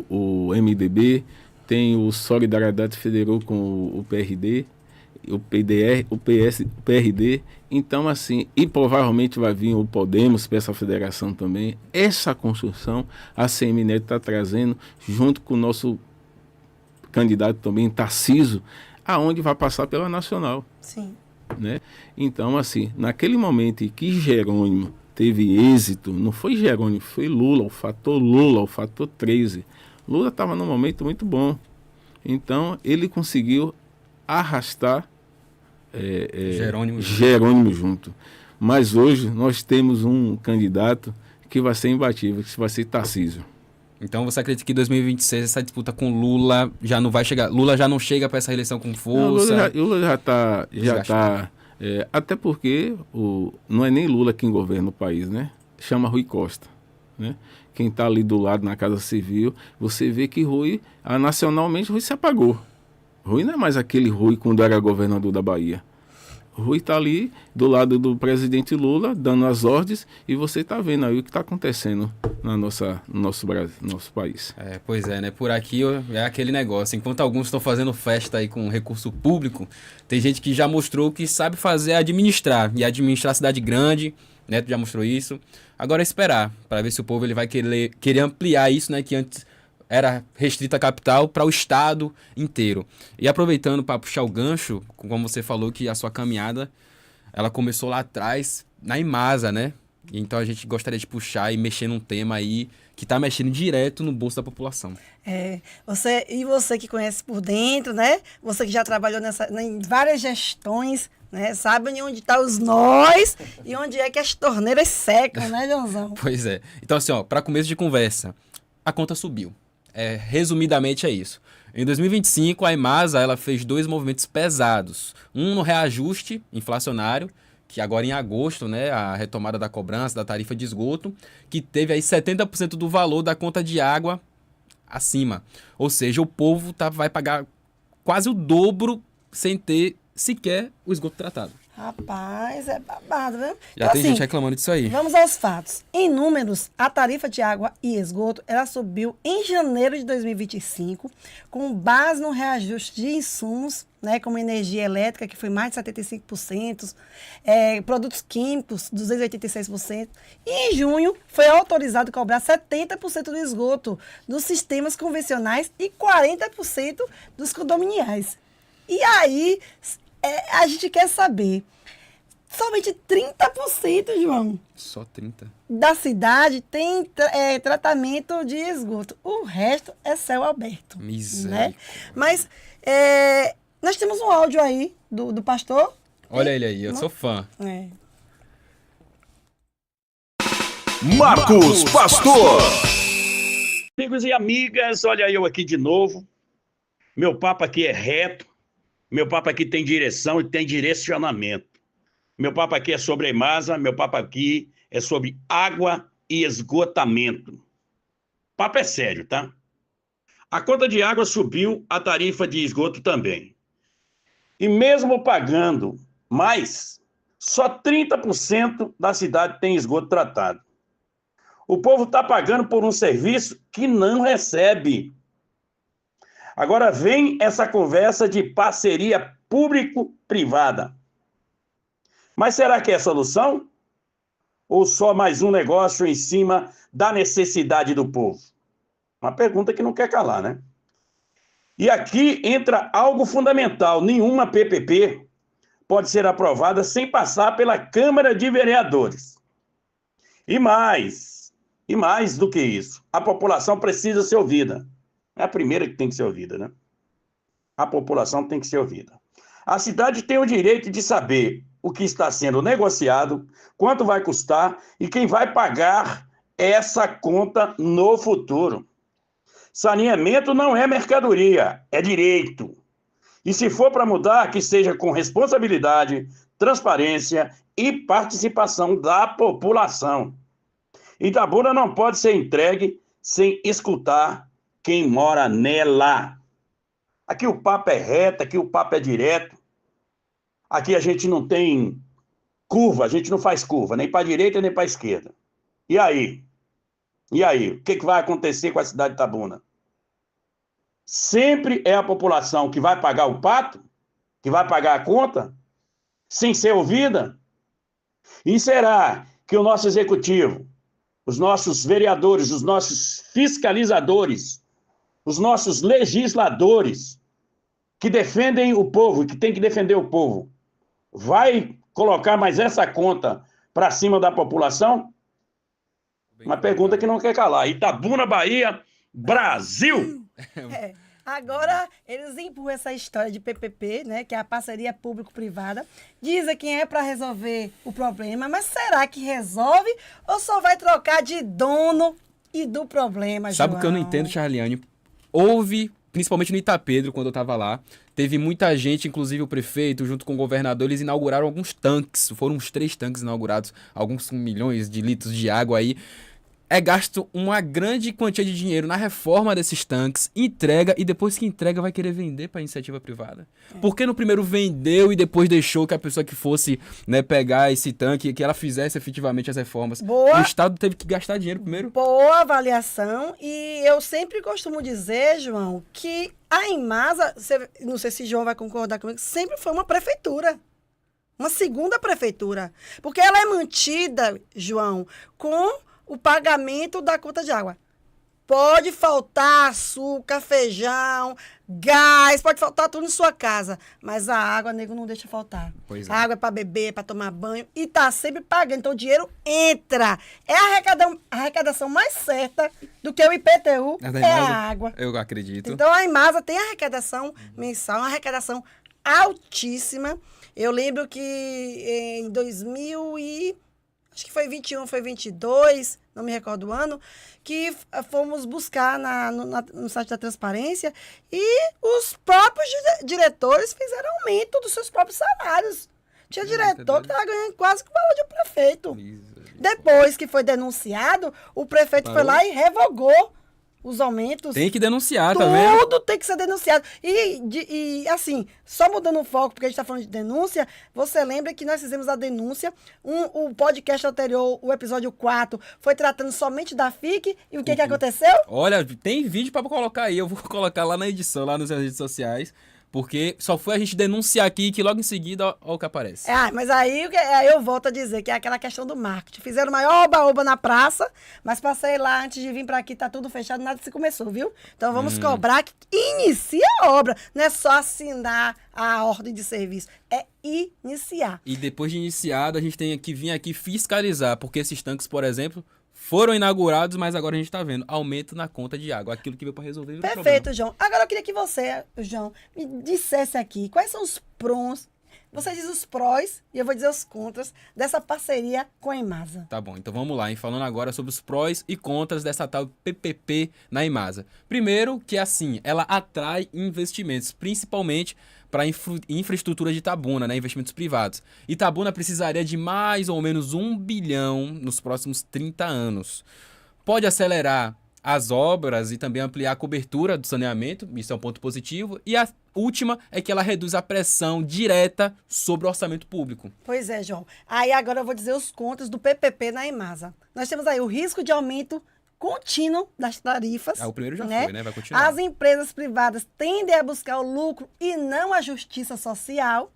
o MDB, tem o Solidariedade federou com o PRD, o PDR, o PS, o PRD. Então, assim, e provavelmente vai vir o Podemos para essa federação também. Essa construção a ACM Neto está trazendo, junto com o nosso candidato também, Tarcísio, aonde vai passar pela Nacional. Sim. Né? Então, assim, naquele momento em que Jerônimo teve êxito, não foi Jerônimo, foi Lula, o fator 13. Lula estava num momento muito bom. Então, ele conseguiu arrastar Jerônimo junto. Mas hoje nós temos um candidato que vai ser imbatível, que vai ser Tarcísio. Então você acredita que em 2026 essa disputa com Lula já não vai chegar? Lula já não chega para essa eleição com força? Não, Lula já está até porque não é nem Lula quem governa o país, né? Chama Rui Costa, né? Quem está ali do lado na Casa Civil, você vê que Rui, nacionalmente, Rui se apagou. Rui não é mais aquele Rui quando era governador da Bahia. Rui está ali do lado do presidente Lula, dando as ordens, e você está vendo aí o que está acontecendo no nosso país. Pois é, né? Por aqui é aquele negócio. Enquanto alguns estão fazendo festa aí com recurso público, tem gente que já mostrou que sabe administrar. E administrar a cidade grande, Neto já mostrou isso. Agora é esperar, para ver se o povo ele vai querer ampliar isso, né? Que antes era restrita à capital, para o estado inteiro. E aproveitando para puxar o gancho, como você falou que a sua caminhada, ela começou lá atrás, na Imasa, né? Então a gente gostaria de puxar e mexer num tema aí que está mexendo direto no bolso da população. Você que conhece por dentro, né? Você que já trabalhou em várias gestões, né? Sabe onde estão os nós e onde é que as torneiras secam, né, Joãozão? Pois é. Então assim, para começo de conversa, a conta subiu. Resumidamente é isso. Em 2025, a Imasa ela fez 2 movimentos pesados. Um no reajuste inflacionário, que agora em agosto, né, a retomada da cobrança da tarifa de esgoto, que teve aí 70% do valor da conta de água acima. Ou seja, o povo vai pagar quase o dobro sem ter sequer o esgoto tratado. Rapaz, é babado, viu? Já Então, tem assim, gente reclamando disso aí. vamos aos fatos. Em números, a tarifa de água e esgoto, ela subiu em janeiro de 2025, com base no reajuste de insumos, né, como energia elétrica, que foi mais de 75%, produtos químicos, 286%. E em junho, foi autorizado cobrar 70% do esgoto dos sistemas convencionais e 40% dos condominiais. E aí, a gente quer saber, somente 30%, João, Só 30. da cidade tem tratamento de esgoto. O resto é céu aberto. Né? Misericórdia. Mas nós temos um áudio aí do pastor. Olha ele aí, eu sou fã. É. Marcos Pastor. Amigos e amigas, olha eu aqui de novo. Meu papo aqui é reto, meu papo aqui tem direção e tem direcionamento. Meu papo aqui é sobre a EMASA, meu papo aqui é sobre água e esgotamento. O papo é sério, tá? A conta de água subiu, a tarifa de esgoto também. E mesmo pagando mais, só 30% da cidade tem esgoto tratado. O povo está pagando por um serviço que não recebe. Agora vem essa conversa de parceria público-privada. Mas será que é a solução? Ou só mais um negócio em cima da necessidade do povo? Uma pergunta que não quer calar, né? E aqui entra algo fundamental. Nenhuma PPP pode ser aprovada sem passar pela Câmara de Vereadores. E mais do que isso, a população precisa ser ouvida. É a primeira que tem que ser ouvida, né? A população tem que ser ouvida. A cidade tem o direito de saber o que está sendo negociado, quanto vai custar e quem vai pagar essa conta no futuro. Saneamento não é mercadoria, é direito. E se for para mudar, que seja com responsabilidade, transparência e participação da população. Itabuna não pode ser entregue sem escutar quem mora nela. Aqui o papo é reto, aqui o papo é direto. Aqui a gente não tem curva, a gente não faz curva, nem para a direita nem para a esquerda. E aí? E aí? O que vai acontecer com a cidade de Itabuna? Sempre é a população que vai pagar o pato, que vai pagar a conta, sem ser ouvida? E será que o nosso executivo, os nossos vereadores, os nossos fiscalizadores, os nossos legisladores, que defendem o povo, que tem que defender o povo, vai colocar mais essa conta para cima da população? Uma pergunta que não quer calar. Itabuna, Bahia, Brasil! Agora, eles empurram essa história de PPP, né, que é a parceria público-privada. Dizem que é para resolver o problema, mas será que resolve ou só vai trocar de dono e do problema, Sabe o João? que eu não entendo, Charliane? Houve, principalmente no Itapedro, quando eu estava lá, teve muita gente, inclusive o prefeito, junto com o governador, eles inauguraram alguns tanques. Foram uns 3 tanques inaugurados, alguns milhões de litros de água aí. É gasto uma grande quantia de dinheiro na reforma desses tanques, entrega e depois que entrega vai querer vender para iniciativa privada. Por que no primeiro vendeu e depois deixou que a pessoa que fosse, né, pegar esse tanque, que ela fizesse efetivamente as reformas? Boa. O Estado teve que gastar dinheiro primeiro? Boa avaliação. E eu sempre costumo dizer, João, que a EMASA, não sei se João vai concordar comigo, sempre foi uma prefeitura. Uma segunda prefeitura. Porque ela é mantida, João, com o pagamento da conta de água. Pode faltar açúcar, feijão, gás, pode faltar tudo em sua casa. Mas a água, nego, não deixa faltar. Pois é. A água é para beber, para tomar banho e tá sempre pagando. Então o dinheiro entra. É a arrecadação mais certa do que o IPTU, Da é a EMASA, água. Eu acredito. Então a EMASA tem arrecadação mensal, uma arrecadação altíssima. Eu lembro que em 2000 e... acho que foi 21, foi 22, não me recordo o ano, que fomos buscar no site da transparência e os próprios diretores fizeram aumento dos seus próprios salários. Tinha diretor que estava ganhando quase que o valor de um prefeito. Depois que foi denunciado, o prefeito foi lá e revogou os aumentos. Tem que denunciar, tá vendo? Tudo tem que ser denunciado. E assim, só mudando o foco, porque a gente está falando de denúncia, você lembra que nós fizemos a denúncia, o podcast anterior, o episódio 4, foi tratando somente da FIC, e o que aconteceu? Olha, tem vídeo pra colocar aí, eu vou colocar lá na edição, lá nas redes sociais, porque só foi a gente denunciar aqui que logo em seguida, ó o que aparece. Mas aí eu volto a dizer que é aquela questão do marketing. Fizeram o maior oba-oba na praça, mas passei lá antes de vir para aqui, tá tudo fechado, nada se começou, viu? Então vamos cobrar que inicia a obra. Não é só assinar a ordem de serviço, é iniciar. E depois de iniciado, a gente tem que vir aqui fiscalizar, porque esses tanques, por exemplo, foram inaugurados, mas agora a gente tá vendo aumento na conta de água. Aquilo que veio para resolver o Perfeito, problema. João. Agora eu queria que você, João, me dissesse aqui quais são os prós. Você diz os prós e eu vou dizer os contras dessa parceria com a Imasa. Tá bom, então vamos lá, hein? Falando agora sobre os prós e contras dessa tal PPP na Imasa. Primeiro, que assim, ela atrai investimentos, principalmente para infraestrutura de Itabuna, né? Investimentos privados. Itabuna precisaria de mais ou menos 1 bilhão nos próximos 30 anos. Pode acelerar as obras e também ampliar a cobertura do saneamento, isso é um ponto positivo. E a última é que ela reduz a pressão direta sobre o orçamento público. Pois é, João. Aí agora eu vou dizer os contras do PPP na Imasa. Nós temos aí o risco de aumento contínuo das tarifas. O primeiro já foi, né? Vai continuar. As empresas privadas tendem a buscar o lucro e não a justiça social.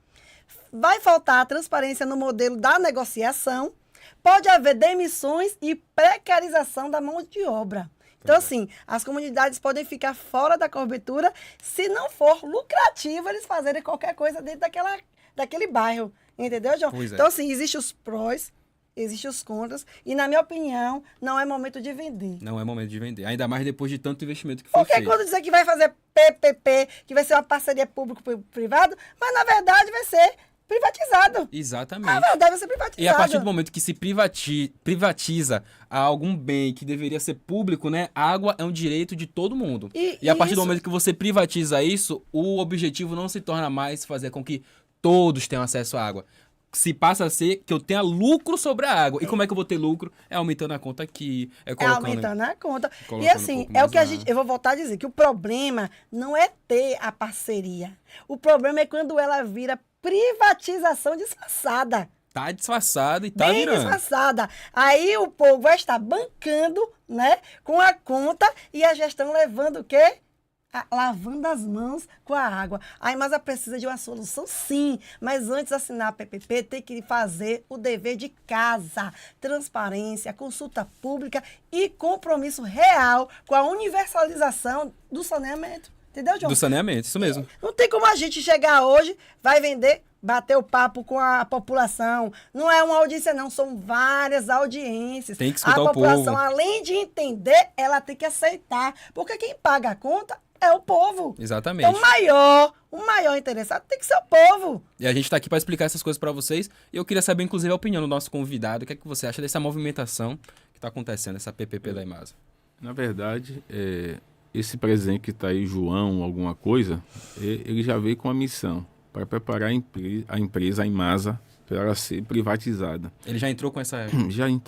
Vai faltar a transparência no modelo da negociação. Pode haver demissões e precarização da mão de obra. Então, assim, as comunidades podem ficar fora da cobertura se não for lucrativo eles fazerem qualquer coisa dentro daquele bairro. Entendeu, João? Pois é. Então, assim, existem os prós, existem os contras, e, na minha opinião, não é momento de vender. Não é momento de vender. Ainda mais depois de tanto investimento que foi Porque feito. quando dizer que vai fazer PPP, que vai ser uma parceria público-privado, mas, na verdade, vai ser privatizado. Exatamente. Na verdade, vai ser privatizado. E a partir do momento que se privatiza algum bem que deveria ser público, né? Água é um direito de todo mundo. E a partir do momento que você privatiza isso, o objetivo não se torna mais fazer com que todos tenham acesso à água. Se passa a ser que eu tenha lucro sobre a água. E como é que eu vou ter lucro? É aumentando a conta aqui, é colocando... aumentando a conta. E colocando assim, um pouco é o que mais lá. eu vou voltar a dizer, que o problema não é ter a parceria. O problema é quando ela vira privatização disfarçada. Tá disfarçado e tá Bem virando. disfarçada. Aí o povo vai estar bancando, né, com a conta e a gestão levando o quê? Lavando as mãos com a água. A Imasa precisa de uma solução, sim, mas antes de assinar a PPP, tem que fazer o dever de casa, transparência, consulta pública e compromisso real com a universalização do saneamento. Entendeu, João? Do saneamento, isso mesmo. Não tem como a gente chegar hoje, vai vender, bater o papo com a população. Não é uma audiência, não, são várias audiências. Tem que escutar a o população, povo. além de entender, ela tem que aceitar. Porque quem paga a conta é o povo. Exatamente. Então, o maior interessado tem que ser o povo. E a gente tá aqui para explicar essas coisas para vocês. E eu queria saber, inclusive, a opinião do nosso convidado. O que é que você acha dessa movimentação que tá acontecendo, essa PPP da Imasa? Na verdade, esse presidente que está aí, João, alguma coisa, ele já veio com a missão para preparar a empresa, a Imasa, para ela ser privatizada. Ele já entrou com essa...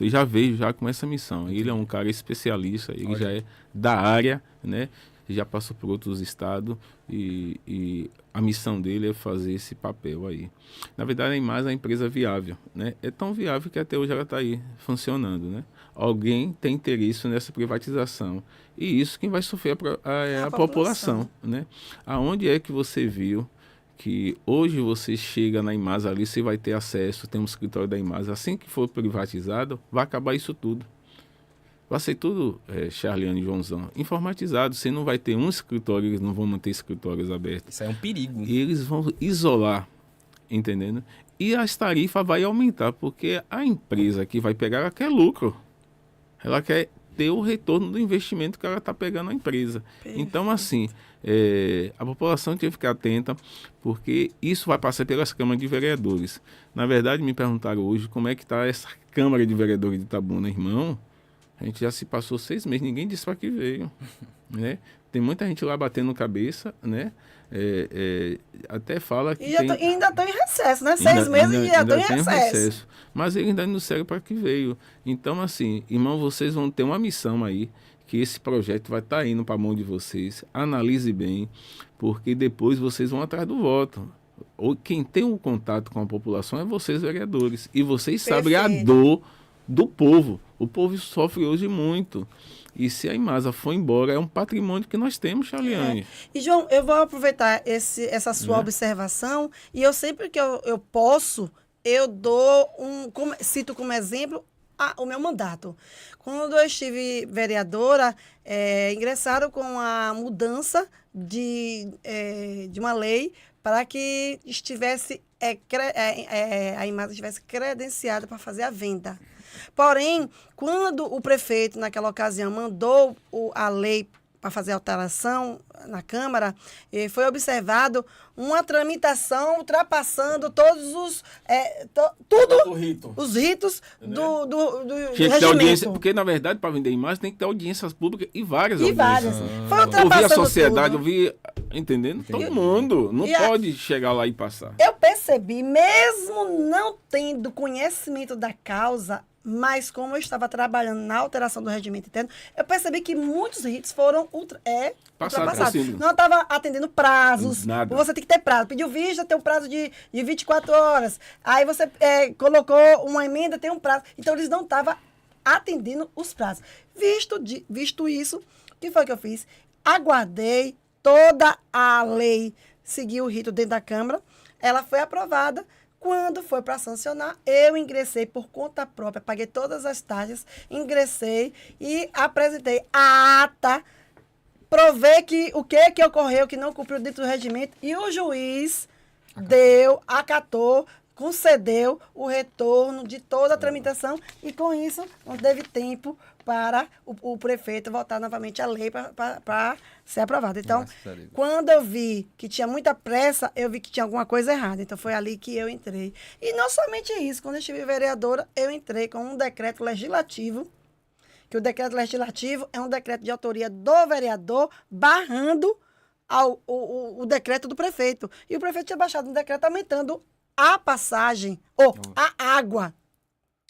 Já veio já com essa missão. Ele é um cara especialista, ele já é da área, né? Já passou por outros estados e a missão dele é fazer esse papel aí. Na verdade, a Imasa é uma empresa viável, né? É tão viável que até hoje ela está aí funcionando, né? Alguém tem interesse nessa privatização. E isso quem vai sofrer é a população, né? Aonde é que você viu que hoje você chega na Imasa ali, você vai ter acesso, tem um escritório da Imasa, assim que for privatizado, vai acabar isso tudo. Vai ser tudo, Charliane e Joãozão, informatizado. Você não vai ter um escritório, eles não vão manter escritórios abertos. Isso é um perigo. E eles vão isolar, entendendo? E as tarifas vão aumentar, porque a empresa que vai pegar, ela quer lucro. Ela quer ter o retorno do investimento que ela está pegando na empresa. Perfeito. Então, assim, a população tem que ficar atenta, porque isso vai passar pelas câmaras de vereadores. Na verdade, me perguntaram hoje como é que está essa Câmara de Vereadores de Itabuna, irmão. A gente já se passou 6 meses, ninguém disse para que veio, né? Tem muita gente lá batendo cabeça, né? Até fala que E ainda estão em recesso, né? 6 meses e já estão em tem recesso. Mas ele ainda não serve para que veio. Então, assim, irmão, vocês vão ter uma missão aí, que esse projeto vai estar indo para a mão de vocês. Analise bem, porque depois vocês vão atrás do voto. Ou quem tem um contato com a população é vocês, vereadores. E vocês sabem a dor do povo. O povo sofre hoje muito. E se a Imasa for embora, é um patrimônio que nós temos, Charliane. E, João, eu vou aproveitar essa sua observação, e eu sempre que eu posso, eu dou cito como exemplo o meu mandato. Quando eu estive vereadora, ingressaram com a mudança de uma lei para que estivesse a Imasa estivesse credenciada para fazer a venda. Porém, quando o prefeito, naquela ocasião, mandou a lei para fazer alteração na Câmara, foi observado uma tramitação ultrapassando todos os os ritos do Tinha que ter audiência, regimento. porque na verdade para vender imagem tem que ter audiências públicas e várias audiências. Foi ultrapassando Ouvir a sociedade, tudo. ouvir, entendendo? Todo mundo. Não pode chegar lá e passar. Eu percebi, mesmo não tendo conhecimento da causa, mas como eu estava trabalhando na alteração do regimento interno, eu percebi que muitos ritos foram ultrapassados. Não estava atendendo prazos. Nada. Você tem que ter prazo. Pediu vista, tem um prazo de 24 horas. Aí você colocou uma emenda, tem um prazo. Então, eles não estavam atendendo os prazos. Visto isso, o que foi que eu fiz? Aguardei toda a lei seguir o rito dentro da Câmara. Ela foi aprovada. Quando foi para sancionar, eu ingressei por conta própria, paguei todas as taxas, ingressei e apresentei a ata, provei que o que ocorreu, que não cumpriu dentro do regimento, e o juiz acatou, concedeu o retorno de toda a tramitação, e com isso não teve tempo para o prefeito votar novamente a lei para ser aprovada. Então, quando eu vi que tinha muita pressa, eu vi que tinha alguma coisa errada. Então, foi ali que eu entrei. E não somente isso, quando eu estive vereadora, eu entrei com um decreto legislativo, que o decreto legislativo é um decreto de autoria do vereador, barrando o decreto do prefeito. E o prefeito tinha baixado um decreto aumentando a passagem, a água.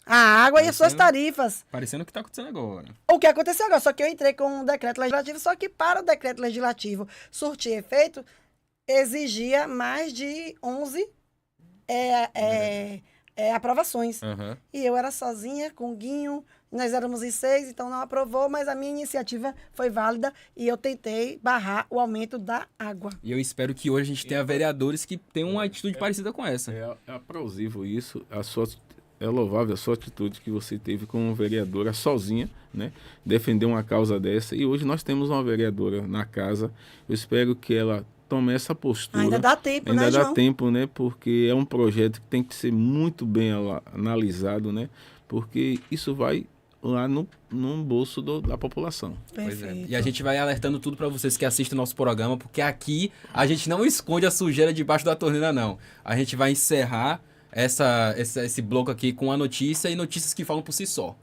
A água e as suas tarifas. Parecendo o que está acontecendo agora. O que aconteceu agora, só que eu entrei com um decreto legislativo, só que para o decreto legislativo surtir efeito, exigia mais de 11 aprovações. Uhum. E eu era sozinha, com o Guinho, nós éramos em 6, então não aprovou, mas a minha iniciativa foi válida e eu tentei barrar o aumento da água. E eu espero que hoje a gente tenha vereadores que tenham uma atitude parecida com essa. É aplausível isso, é louvável a sua atitude que você teve como vereadora sozinha, né? Defender uma causa dessa. E hoje nós temos uma vereadora na casa. Eu espero que ela tome essa postura. Ainda dá tempo, Ainda né, dá João? tempo, né? Porque é um projeto que tem que ser muito bem analisado, né? Porque isso vai lá no bolso da população. Pois é. Perfeito. E a gente vai alertando tudo para vocês que assistem o nosso programa, porque aqui a gente não esconde a sujeira debaixo da torneira, não. A gente vai encerrar esse bloco aqui com a notícia e notícias que falam por si só.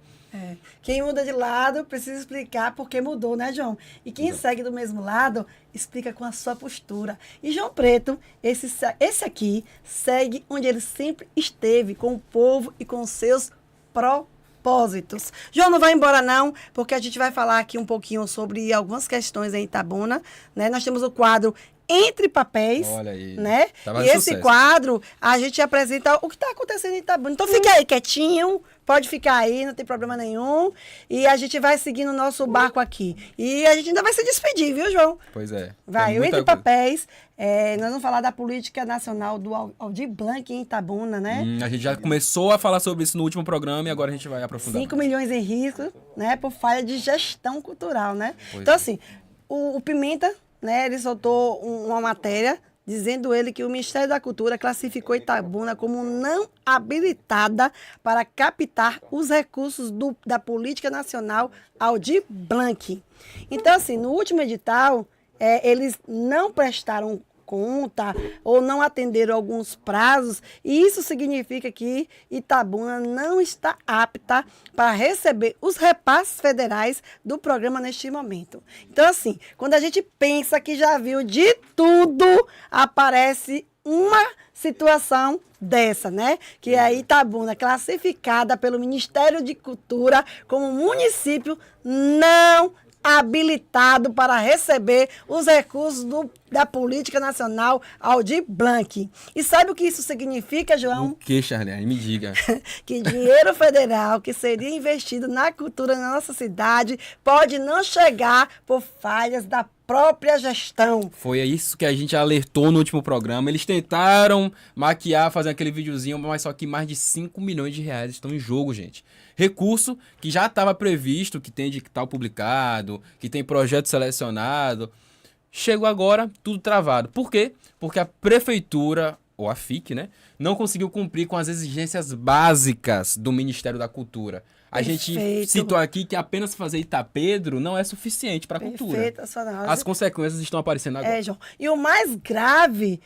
Quem muda de lado precisa explicar por que mudou, né, João? E quem segue do mesmo lado, explica com a sua postura. E João Preto, esse aqui, segue onde ele sempre esteve, com o povo e com os seus propósitos. João, não vai embora não, porque a gente vai falar aqui um pouquinho sobre algumas questões em Itabuna, né? Nós temos o quadro Entre Papéis, Olha aí. né? Tá E fazendo esse sucesso. quadro, a gente apresenta o que está acontecendo em Itabuna. Então, fica aí quietinho, pode ficar aí, não tem problema nenhum. E a gente vai seguindo o nosso barco aqui. E a gente ainda vai se despedir, viu, João? Pois é. Vai, Tem o muita Entre coisa. Papéis, nós vamos falar da política nacional do Aldir Blanc em Itabuna, né? A gente já começou a falar sobre isso no último programa e agora a gente vai aprofundar. 5 milhões em risco, né, por falha de gestão cultural, né? Então, assim, o Pimenta, né, ele soltou uma matéria dizendo ele que o Ministério da Cultura classificou Itabuna como não habilitada para captar os recursos da Política Nacional Aldir Blanc. Então, assim, no último edital, eles não prestaram conta ou não atenderam alguns prazos, e isso significa que Itabuna não está apta para receber os repasses federais do programa neste momento. Então, assim, quando a gente pensa que já viu de tudo, aparece uma situação dessa, né? Que é a Itabuna, classificada pelo Ministério de Cultura como município não habilitado para receber os recursos da Política Nacional Aldir Blanc. E sabe o que isso significa, João? O que, Charliane? Me diga. Que dinheiro federal que seria investido na cultura na nossa cidade pode não chegar por falhas da própria gestão. Foi isso que a gente alertou no último programa. Eles tentaram maquiar, fazer aquele videozinho, mas só que mais de 5 milhões de reais estão em jogo, gente. Recurso que já estava previsto, que tem edital publicado, que tem projeto selecionado. Chegou agora, tudo travado. Por quê? Porque a prefeitura, ou a FIC, né, não conseguiu cumprir com as exigências básicas do Ministério da Cultura. A gente citou aqui que apenas fazer Itapedro não é suficiente para a cultura. Perfeito, a sua análise. As consequências estão aparecendo agora. João. E o mais grave,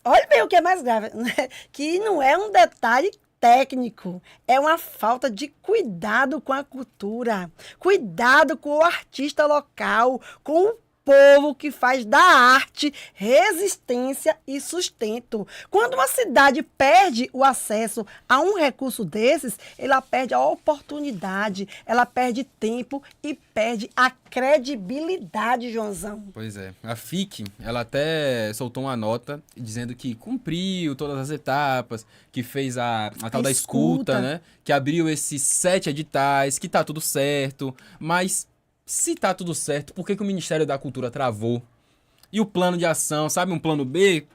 olha bem o que é mais grave, né? Que não é um detalhe técnico, é uma falta de cuidado com a cultura, cuidado com o artista local, com o povo que faz da arte resistência e sustento. Quando uma cidade perde o acesso a um recurso desses, ela perde a oportunidade, ela perde tempo e perde a credibilidade, Joãozão. Pois é. A FIC, ela até soltou uma nota dizendo que cumpriu todas as etapas, que fez a tal da escuta, né? Que abriu esses 7 editais, que tá tudo certo, mas se tá tudo certo, por que o Ministério da Cultura travou? E o plano de ação, sabe, um plano B?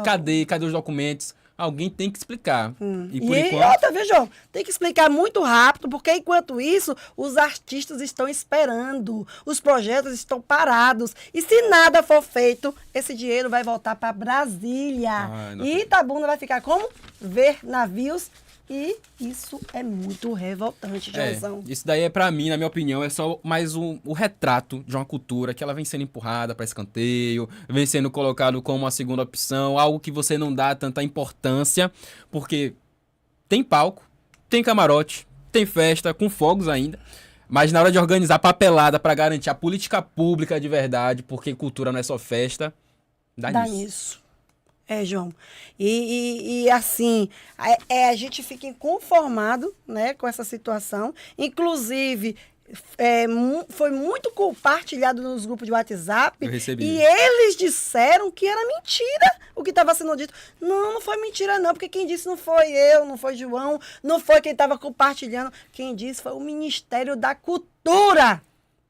Cadê os documentos? Alguém tem que explicar. E por enquanto... outra vez, João, tem que explicar muito rápido, porque enquanto isso, os artistas estão esperando, os projetos estão parados. E se nada for feito, esse dinheiro vai voltar para Brasília. E Itabuna vai ficar como? Ver navios. E isso é muito revoltante, Joãozão. Isso daí pra mim, na minha opinião, é só mais o retrato de uma cultura que ela vem sendo empurrada para escanteio, vem sendo colocado como uma segunda opção, algo que você não dá tanta importância, porque tem palco, tem camarote, tem festa, com fogos ainda, mas na hora de organizar papelada para garantir a política pública de verdade, porque cultura não é só festa, dá nisso. João. E assim, a gente fica inconformado, né, com essa situação. Inclusive, foi muito compartilhado nos grupos de WhatsApp. Eu recebi. E eles disseram que era mentira o que estava sendo dito. Não foi mentira não, porque quem disse não foi eu, não foi João, não foi quem estava compartilhando. Quem disse foi o Ministério da Cultura.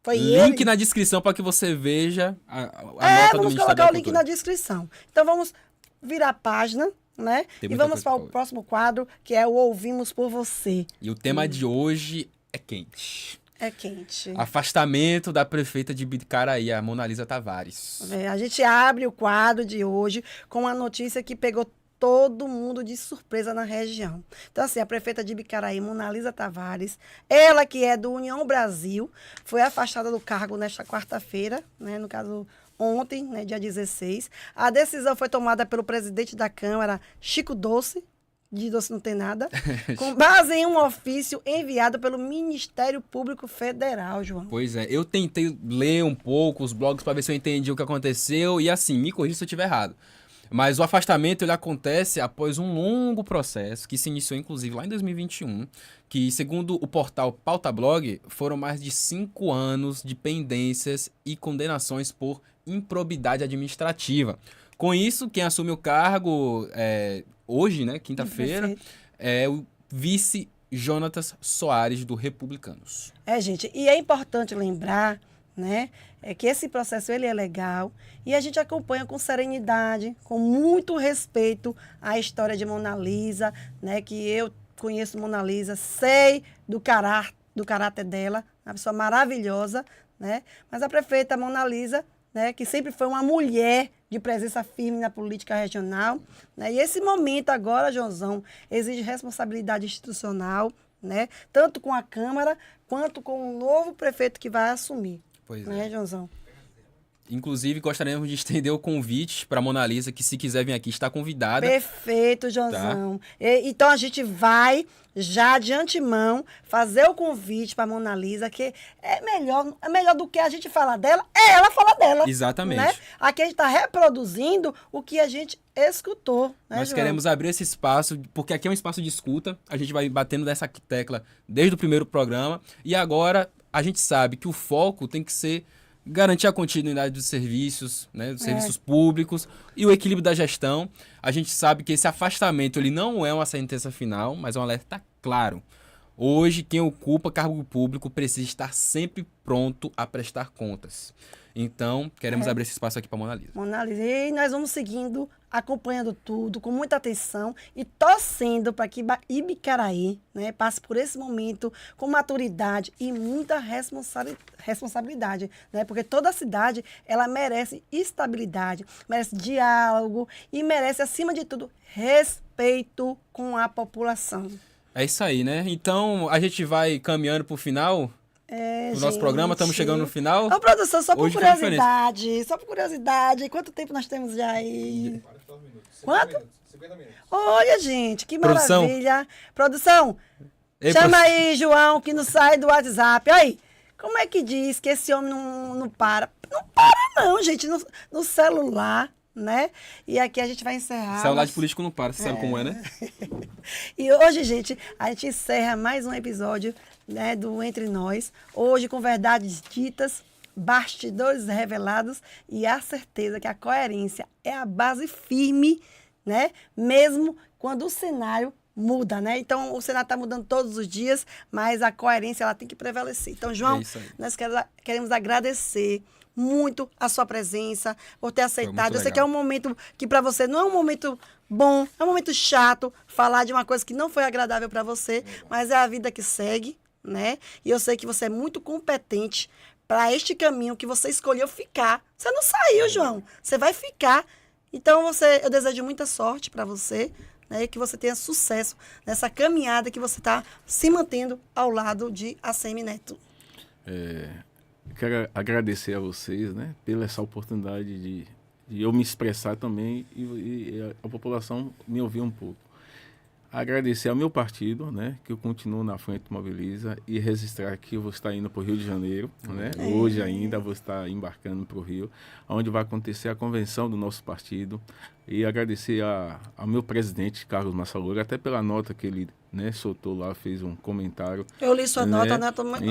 Foi link ele. na descrição para que você veja a nota do vamos Ministério da colocar o link Cultura. na descrição. Então vamos virar a página, né? Tem E muita vamos coisa para pra o hoje. próximo quadro, que é o Ouvimos por Você. E o tema de hoje é quente. É quente. Afastamento da prefeita de Bicaraí, a Mona Lisa Tavares. A gente abre o quadro de hoje com uma notícia que pegou todo mundo de surpresa na região. Então, assim, a prefeita de Bicaraí, Mona Lisa Tavares, ela que é do União Brasil, foi afastada do cargo nesta quarta-feira, né? No caso, ontem, né, dia 16. A decisão foi tomada pelo presidente da Câmara, Chico Doce, de Doce não tem nada, com base em um ofício enviado pelo Ministério Público Federal, João. Pois é, eu tentei ler um pouco os blogs para ver se eu entendi o que aconteceu e assim, me corrija se eu estiver errado. Mas o afastamento ele acontece após um longo processo que se iniciou inclusive lá em 2021, que segundo o portal Pauta Blog, foram mais de 5 anos de pendências e condenações por improbidade administrativa. Com isso, quem assume o cargo hoje, né, quinta-feira, é o vice Jonatas Soares, do Republicanos. Gente, e é importante lembrar, né, que esse processo ele é legal e a gente acompanha com serenidade, com muito respeito a história de Mona Lisa, né, que eu conheço Mona Lisa, sei do caráter dela, uma pessoa maravilhosa, né, mas a prefeita Mona Lisa, né, que sempre foi uma mulher de presença firme na política regional, né, e esse momento agora, Joãozão, exige responsabilidade institucional, né, tanto com a Câmara quanto com o novo prefeito que vai assumir. Pois né, Joãozão? Inclusive, gostaríamos de estender o convite para a Mona Lisa, que se quiser vir aqui, está convidada. Perfeito, Joãozão. Então, a gente vai, já de antemão, fazer o convite para a Mona Lisa, que é melhor do que a gente falar dela, é ela falar dela. Exatamente. Né? Aqui a gente está reproduzindo o que a gente escutou. Né, Nós João? queremos abrir esse espaço, porque aqui é um espaço de escuta, a gente vai batendo nessa tecla desde o primeiro programa, e agora a gente sabe que o foco tem que ser garantir a continuidade dos serviços, né, dos serviços públicos e o equilíbrio da gestão. A gente sabe que esse afastamento ele não é uma sentença final, mas é um alerta claro. Hoje, quem ocupa cargo público precisa estar sempre pronto a prestar contas. Então, queremos abrir esse espaço aqui para a Mona Lisa. Mona Lisa. E nós vamos seguindo, acompanhando tudo, com muita atenção e torcendo para que Ibicaraí, né, passe por esse momento com maturidade e muita responsabilidade, né? Porque toda a cidade, ela merece estabilidade, merece diálogo e merece, acima de tudo, respeito com a população. É isso aí, né? Então, a gente vai caminhando para o final do nosso programa. Estamos chegando no final. Ô, produção, só por Hoje foi curiosidade. Quanto tempo nós temos já aí? 49 minutos. Quanto? 50 minutos. Olha, gente, que Produção. maravilha. Produção, Ei, chama aí, João, que não sai do WhatsApp. Aí, como é que diz que esse homem não para? Não para não, gente, no celular, né? E aqui a gente vai encerrar. Celular de político não para, você sabe como é, né? E hoje, gente, a gente encerra mais um episódio, né, do Entre Nós. Hoje com verdades ditas, bastidores revelados e a certeza que a coerência é a base firme, né? Mesmo quando o cenário muda, né? Então, o cenário está mudando todos os dias, mas a coerência ela tem que prevalecer. Então, João, É isso aí. nós queremos agradecer muito a sua presença, por ter aceitado. Eu sei legal. que é um momento que para você não é um momento bom, é um momento chato, falar de uma coisa que não foi agradável para você, mas é a vida que segue, né? E eu sei que você é muito competente para este caminho que você escolheu ficar. Você não saiu, João. Você vai ficar. Então, eu desejo muita sorte para você, né? E que você tenha sucesso nessa caminhada que você está se mantendo ao lado de ACM Neto. Quero agradecer a vocês, né, pela essa oportunidade de eu me expressar também e a população me ouvir um pouco. Agradecer ao meu partido, né, que eu continuo na frente do Mobiliza, e registrar que eu vou estar indo para o Rio de Janeiro, né, hoje ainda vou estar embarcando para o Rio, onde vai acontecer a convenção do nosso partido, e agradecer ao meu presidente, Carlos Massaroura, até pela nota que ele, né, soltou lá, fez um comentário. Eu li sua né?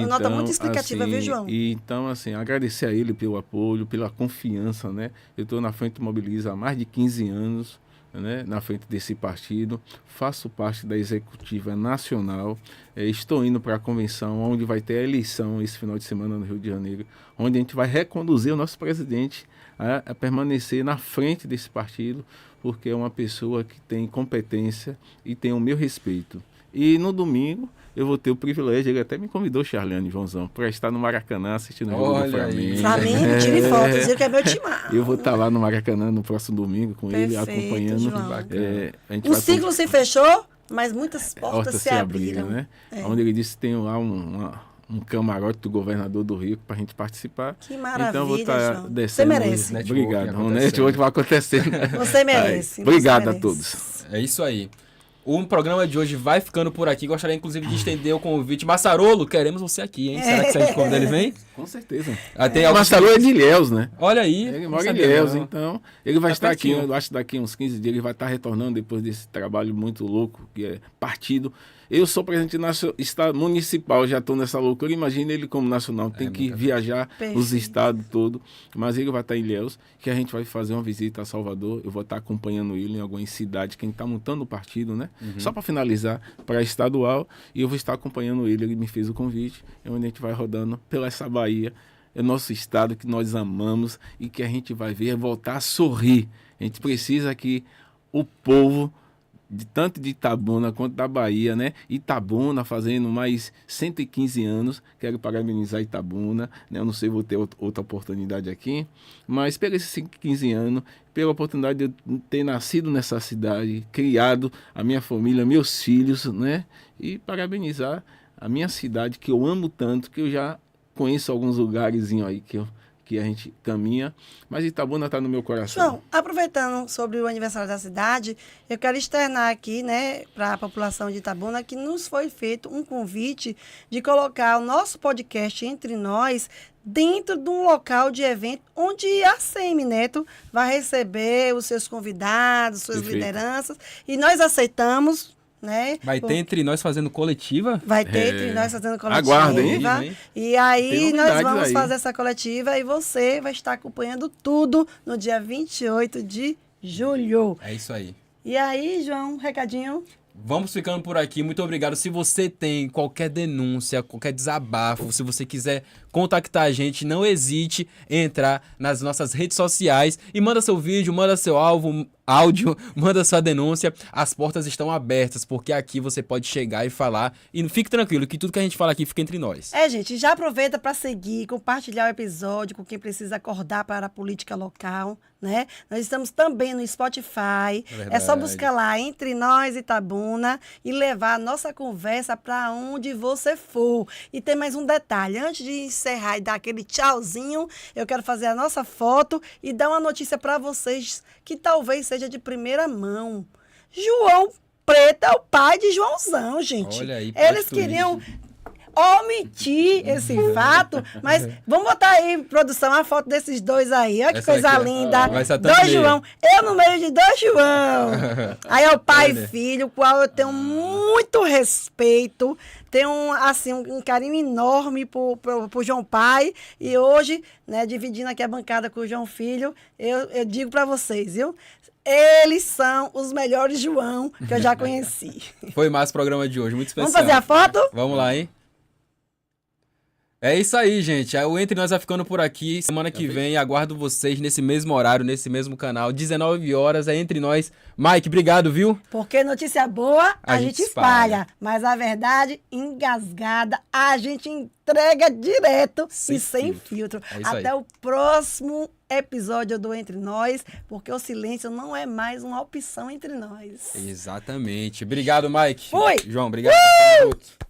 nota muito explicativa, assim, viu, João? Então, assim, agradecer a ele pelo apoio, pela confiança, né? Eu estou na frente do Mobiliza há mais de 15 anos, né? Na frente desse partido, faço parte da executiva nacional, estou indo para a convenção, onde vai ter a eleição esse final de semana no Rio de Janeiro, onde a gente vai reconduzir o nosso presidente a permanecer na frente desse partido, porque é uma pessoa que tem competência e tem o meu respeito. E no domingo eu vou ter o privilégio, ele até me convidou, Charliane, Joãozão, para estar no Maracanã assistindo o jogo do Olha aí. Flamengo. Flamengo, tire foto, dizer que é meu timar. Eu vou estar lá no Maracanã no próximo domingo com ele, Perfeito, acompanhando. João. A gente Um vai ciclo se fechou, mas muitas portas se abriram, abriram. né? Onde ele disse que tem lá um camarote do governador do Rio para a gente participar. Que maravilha, então eu vou estar João. descendo. Você merece. Network Obrigado. O acontecendo. network vai acontecer. Você merece. Aí, obrigado você a merece. todos. É isso aí. O programa de hoje vai ficando por aqui. Gostaria, inclusive, de estender o convite. Massarolo, queremos você aqui, hein? Será que se a gente convida ele vem? Com certeza. Tem O Marcelo é de Ilhéus, né? Olha aí. Ele não mora em sabia Ilhéus, não. então ele vai Tá estar aqui, pertinho. eu acho que daqui uns 15 dias ele vai estar retornando depois desse trabalho muito louco, que é partido. Eu sou presidente estado municipal, já estou nessa loucura, imagina ele como nacional, tem que viajar Perfeito. os estados todos, mas ele vai estar em Ilhéus, que a gente vai fazer uma visita a Salvador, eu vou estar acompanhando ele em algumas cidades, quem está montando o partido, né? Só para finalizar, para estadual, e eu vou estar acompanhando ele me fez o convite, é onde a gente vai rodando pela essa Bahia, é nosso estado que nós amamos e que a gente vai ver voltar a sorrir. A gente precisa que o povo, tanto de Itabuna quanto da Bahia, né? Itabuna fazendo mais 115 anos, quero parabenizar Itabuna, né? Eu não sei, vou ter outra oportunidade aqui, mas pelos esses 115 anos, pela oportunidade de eu ter nascido nessa cidade, criado a minha família, meus filhos, né? E parabenizar a minha cidade, que eu amo tanto, que eu já conheço alguns lugares aí que a gente caminha, mas Itabuna está no meu coração. João, aproveitando sobre o aniversário da cidade, eu quero externar aqui, né, para a população de Itabuna, que nos foi feito um convite de colocar o nosso podcast Entre Nós dentro de um local de evento onde a ACM Neto vai receber os seus convidados, suas Perfeito. lideranças, e nós aceitamos, né? Vai ter Entre Nós fazendo coletiva? Vai ter Entre Nós fazendo coletiva. Aguardem, hein? E aí Tem nós novidades vamos aí. fazer essa coletiva e você vai estar acompanhando tudo no dia 28 de julho. É isso aí. E aí, João, um recadinho? Vamos ficando por aqui. Muito obrigado. Se você tem qualquer denúncia, qualquer desabafo, se você quiser contactar a gente, não hesite em entrar nas nossas redes sociais e manda seu vídeo, manda seu áudio, manda sua denúncia. As portas estão abertas, porque aqui você pode chegar e falar. E fique tranquilo que tudo que a gente fala aqui fica entre nós. Gente, já aproveita para seguir, compartilhar o episódio com quem precisa acordar para a política local, né? Nós estamos também no Spotify. É só Verdade. buscar lá Entre Nós Itabuna e levar a nossa conversa para onde você for. E tem mais um detalhe, antes de encerrar e dar aquele tchauzinho, eu quero fazer a nossa foto e dar uma notícia para vocês que talvez seja de primeira mão. João Preto é o pai de Joãozão, gente. Olha aí, Eles plot queriam omitir esse fato, mas vamos botar aí, produção, a foto desses dois aí. Olha que Essa coisa aqui, ó. linda. Vai ser a Dois thumbnail. João. Eu no meio de dois João. Aí é o pai Olha. e filho, o qual eu tenho muito respeito. Tenho um carinho enorme por João Pai. E hoje, né, dividindo aqui a bancada com o João Filho, eu digo para vocês, viu? Eles são os melhores João que eu já conheci. Foi massa o programa de hoje, muito especial. Vamos fazer a foto? Vamos lá, hein? É isso aí, gente. O Entre Nós vai ficando por aqui. Semana que vem, aguardo vocês nesse mesmo horário, nesse mesmo canal. 19 horas, é Entre Nós. Mike, obrigado, viu? Porque notícia boa a gente espalha. espalha. Mas a verdade, engasgada, a gente entrega direto Sem e sem filtro. filtro. É isso Até aí. o próximo episódio do Entre Nós, porque o silêncio não é mais uma opção entre nós. Exatamente. Obrigado, Mike. Fui. João, obrigado. Tamo junto.